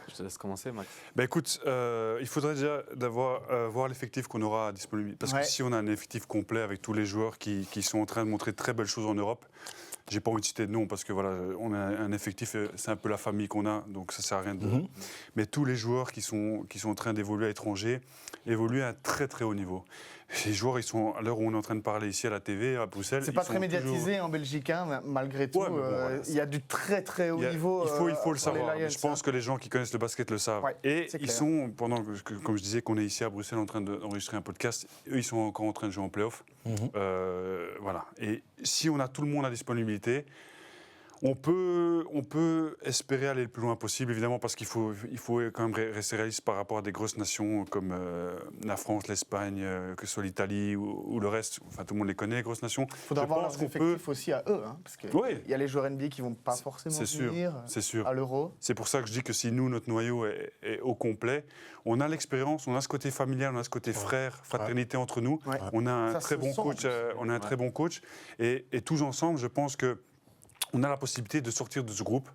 Je te laisse commencer, Max. Ben écoute, il faudrait déjà voir l'effectif qu'on aura disponible. Parce Ouais. que si on a un effectif complet avec tous les joueurs qui sont en train de montrer de très belles choses en Europe, j'ai pas envie de citer de nom parce que voilà, on a un effectif, c'est un peu la famille qu'on a, donc ça sert à rien de. Mais tous les joueurs qui sont en train d'évoluer à l'étranger évoluent à un très très haut niveau. Les joueurs, ils sont à l'heure où on est en train de parler ici à la TV à Bruxelles. C'est pas ils très sont médiatisé toujours- en Belgique, hein, malgré tout. Ouais, mais bon, voilà, il y a du très très haut Il y a- niveau. il faut le pour les savoir. Lions, Je pense que les gens qui connaissent le basket le savent. Ouais, et c'est ils clair. sont, pendant que, comme je disais, qu'on est ici à Bruxelles en train d'enregistrer un podcast, eux, ils sont encore en train de jouer en play-off. Voilà. Et si on a tout le monde à disponibilité, On peut espérer aller le plus loin possible, évidemment, parce qu'il faut quand même rester réaliste par rapport à des grosses nations comme la France, l'Espagne, que ce soit l'Italie ou le reste. Enfin, tout le monde les connaît, les grosses nations. Il faudra voir leurs effectifs aussi à eux, hein, parce qu'il y a les joueurs NBA qui ne vont pas forcément venir à l'Euro. C'est pour ça que je dis que si nous, notre noyau est au complet, on a l'expérience, on a ce côté familial, on a ce côté frère, fraternité entre nous. Ouais. On a un très bon coach, très bon coach, et tous ensemble, je pense que on a la possibilité de sortir de ce groupe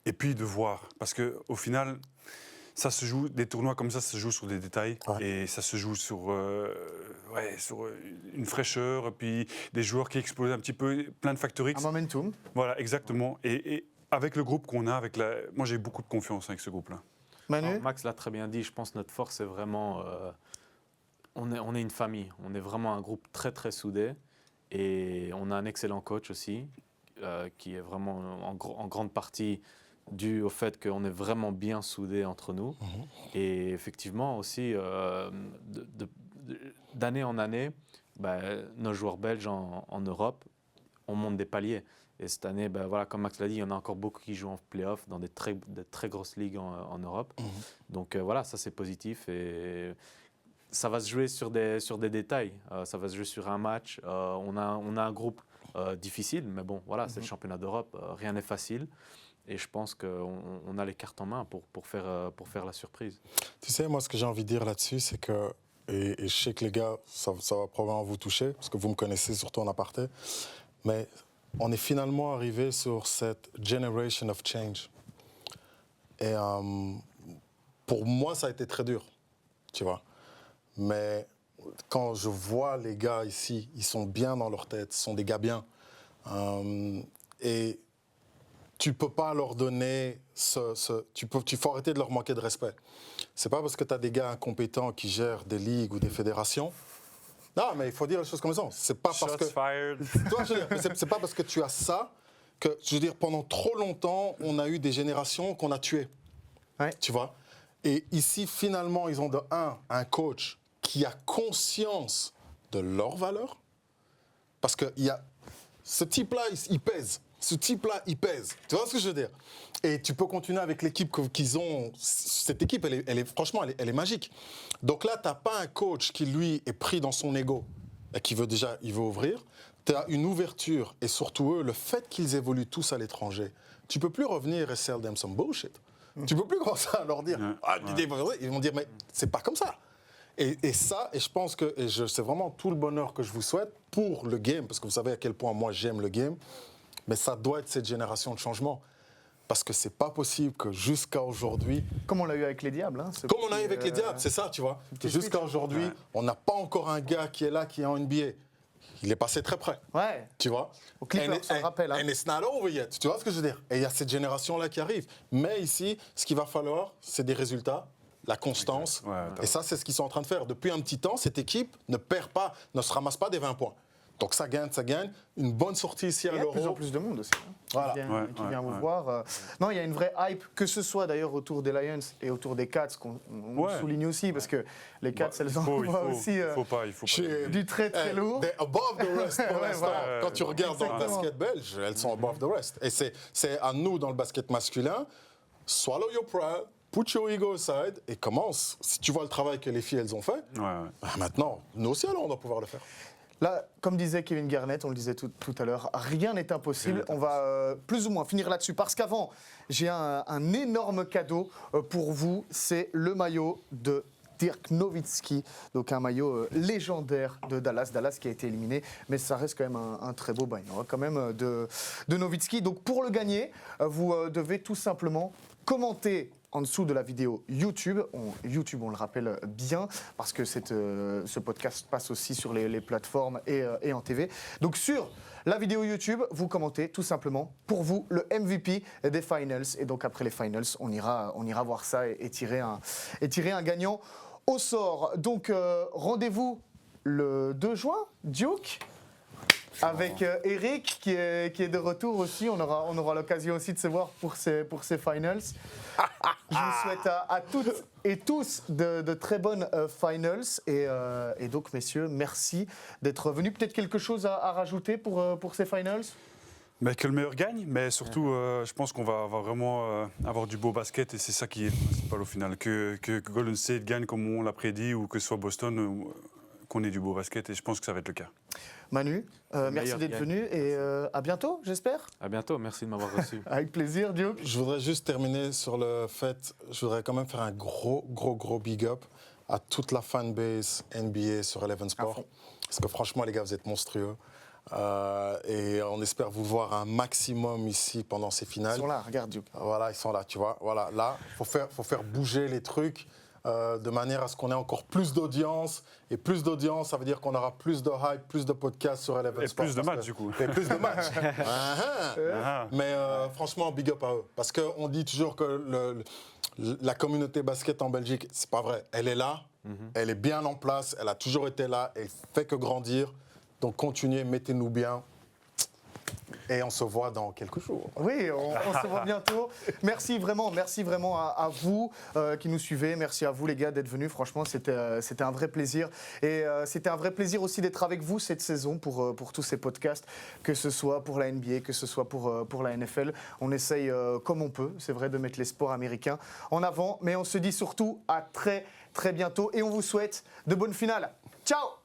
et puis de voir. Parce qu'au final, ça se joue, des tournois comme ça se jouent sur des détails et ça se joue sur une fraîcheur, puis des joueurs qui explosent un petit peu, plein de facteurs X. Un momentum. Voilà, exactement. Et avec le groupe qu'on a, moi j'ai beaucoup de confiance avec ce groupe-là. Manu ? Alors, Max l'a très bien dit, je pense que notre force est vraiment... on est une famille, on est vraiment un groupe très très soudé et on a un excellent coach aussi. Qui est vraiment en grande partie dû au fait qu'on est vraiment bien soudés entre nous. Et effectivement aussi, d'année en année, nos joueurs belges en Europe, on monte des paliers. Et cette année, comme Max l'a dit, il y en a encore beaucoup qui jouent en play-off dans des très grosses ligues en Europe. Donc ça c'est positif. Et ça va se jouer sur des détails. Ça va se jouer sur un match. On a un groupe difficile, mais bon, voilà, c'est le championnat d'Europe, rien n'est facile. Et je pense qu'on a les cartes en main pour faire la surprise. Tu sais, moi, ce que j'ai envie de dire là-dessus, c'est que, et je sais que les gars, ça va probablement vous toucher, parce que vous me connaissez surtout en aparté, mais on est finalement arrivé sur cette generation of change. Et pour moi, ça a été très dur, tu vois. Mais quand je vois les gars ici, ils sont bien dans leur tête, ce sont des gars bien. Et tu peux pas leur donner tu faut arrêter de leur manquer de respect. C'est pas parce que tu as des gars incompétents qui gèrent des ligues ou des fédérations. Non, mais il faut dire les choses comme ça. C'est pas parce que c'est pas parce que tu as ça que, je veux dire, pendant trop longtemps, on a eu des générations qu'on a tuées. Ouais. Tu vois. Et ici, finalement, ils ont un coach qui a conscience de leurs valeurs. Parce que ce type-là, il pèse. Ce type-là, il pèse. Tu vois ce que je veux dire? Et tu peux continuer avec l'équipe qu'ils ont. Cette équipe, franchement, elle est magique. Donc là, tu n'as pas un coach qui, lui, est pris dans son ego et qui veut ouvrir. Tu as une ouverture. Et surtout, eux, le fait qu'ils évoluent tous à l'étranger, tu ne peux plus revenir et sell them some bullshit. Tu ne peux plus commencer à leur dire... Ils vont dire, mais c'est pas comme ça. Et ça, et je pense que c'est vraiment tout le bonheur que je vous souhaite pour le game, parce que vous savez à quel point moi j'aime le game, mais ça doit être cette génération de changement. Parce que c'est pas possible que jusqu'à aujourd'hui... Comme on l'a eu avec les Diables. Hein, comme on l'a eu avec les Diables, c'est ça, tu vois. Jusqu'à aujourd'hui, on n'a pas encore un gars qui est là, qui est en NBA. Il est passé très près. Ouais. Tu vois. Au Clippers, on rappelle. And it's not over yet. Tu vois ce que je veux dire? Et il y a cette génération-là qui arrive. Mais ici, ce qu'il va falloir, c'est des résultats, la constance. Et ça, c'est ce qu'ils sont en train de faire. Depuis un petit temps, cette équipe ne se ramasse pas des 20 points. Donc ça gagne. Une bonne sortie ici à l'Euro. Il y a de plus en plus de monde aussi. Hein, voilà. qui vient vous voir. Non, il y a une vraie hype, que ce soit d'ailleurs autour des Lions et autour des Cats, qu'on souligne aussi, parce que les Cats, elles envoient aussi il faut pas. du très très lourd. They're above the rest pour l'instant. Quand tu regardes dans le basket belge, elles sont above the rest. Et c'est à nous, dans le basket masculin, swallow your pride, put your ego aside et commence. Si tu vois le travail que les filles, elles ont fait, maintenant, nous aussi, alors, on doit pouvoir le faire. Là, comme disait Kevin Garnett, on le disait tout à l'heure, rien n'est impossible. On va plus ou moins finir là-dessus. Parce qu'avant, j'ai un énorme cadeau pour vous. C'est le maillot de Dirk Nowitzki, donc un maillot légendaire de Dallas. Dallas qui a été éliminé, mais ça reste quand même un très beau bail quand même de Nowitzki. Donc pour le gagner, vous devez tout simplement commenter en dessous de la vidéo YouTube. YouTube, on le rappelle bien, parce que ce podcast passe aussi sur les plateformes et en TV. Donc sur la vidéo YouTube, vous commentez tout simplement pour vous le MVP des Finals. Et donc après les Finals, on ira voir ça et tirer un gagnant au sort. Donc rendez-vous le 2 juin, Duke. Avec Eric qui est de retour aussi, on aura l'occasion aussi de se voir pour ces finals. Je vous souhaite à toutes et tous de très bonnes finals et donc messieurs, merci d'être venus. Peut-être quelque chose à rajouter pour ces finals? Mais que le meilleur gagne, mais surtout, je pense qu'on va vraiment avoir du beau basket et c'est ça qui est principal au final. Que Golden State gagne comme on l'a prédit ou que ce soit Boston, qu'on ait du beau basket et je pense que ça va être le cas. Manu, merci meilleur d'être gagne. venu et à bientôt, j'espère. À bientôt, merci de m'avoir reçu. Avec plaisir, Duke. Je voudrais juste terminer sur le fait, je voudrais quand même faire un gros big up à toute la fanbase NBA sur Eleven À Sport. fond. Parce que franchement, les gars, vous êtes monstrueux. Et on espère vous voir un maximum ici pendant ces Ils finales. sont là, regarde, Duke. Voilà, ils sont là, tu vois. Voilà, là, faut faire bouger les trucs de manière à ce qu'on ait encore plus d'audience. Et plus d'audience, ça veut dire qu'on aura plus de hype, plus de podcasts sur Eleven Et Sport. plus de parce matchs, que- du coup. Et plus de matchs. Ah, ah. Ah. Mais franchement, big up à eux. Parce qu'on dit toujours que la communauté basket en Belgique, c'est pas vrai. Elle est là, elle est bien en place, elle a toujours été là, elle fait que grandir. Donc continuez, mettez-nous bien. Et on se voit dans quelques jours. Oui, on se voit bientôt. Merci vraiment à vous qui nous suivez. Merci à vous les gars d'être venus. Franchement, c'était un vrai plaisir. Et c'était un vrai plaisir aussi d'être avec vous cette saison pour tous ces podcasts, que ce soit pour la NBA, que ce soit pour la NFL. On essaye comme on peut, c'est vrai, de mettre les sports américains en avant. Mais on se dit surtout à très bientôt et on vous souhaite de bonnes finales. Ciao!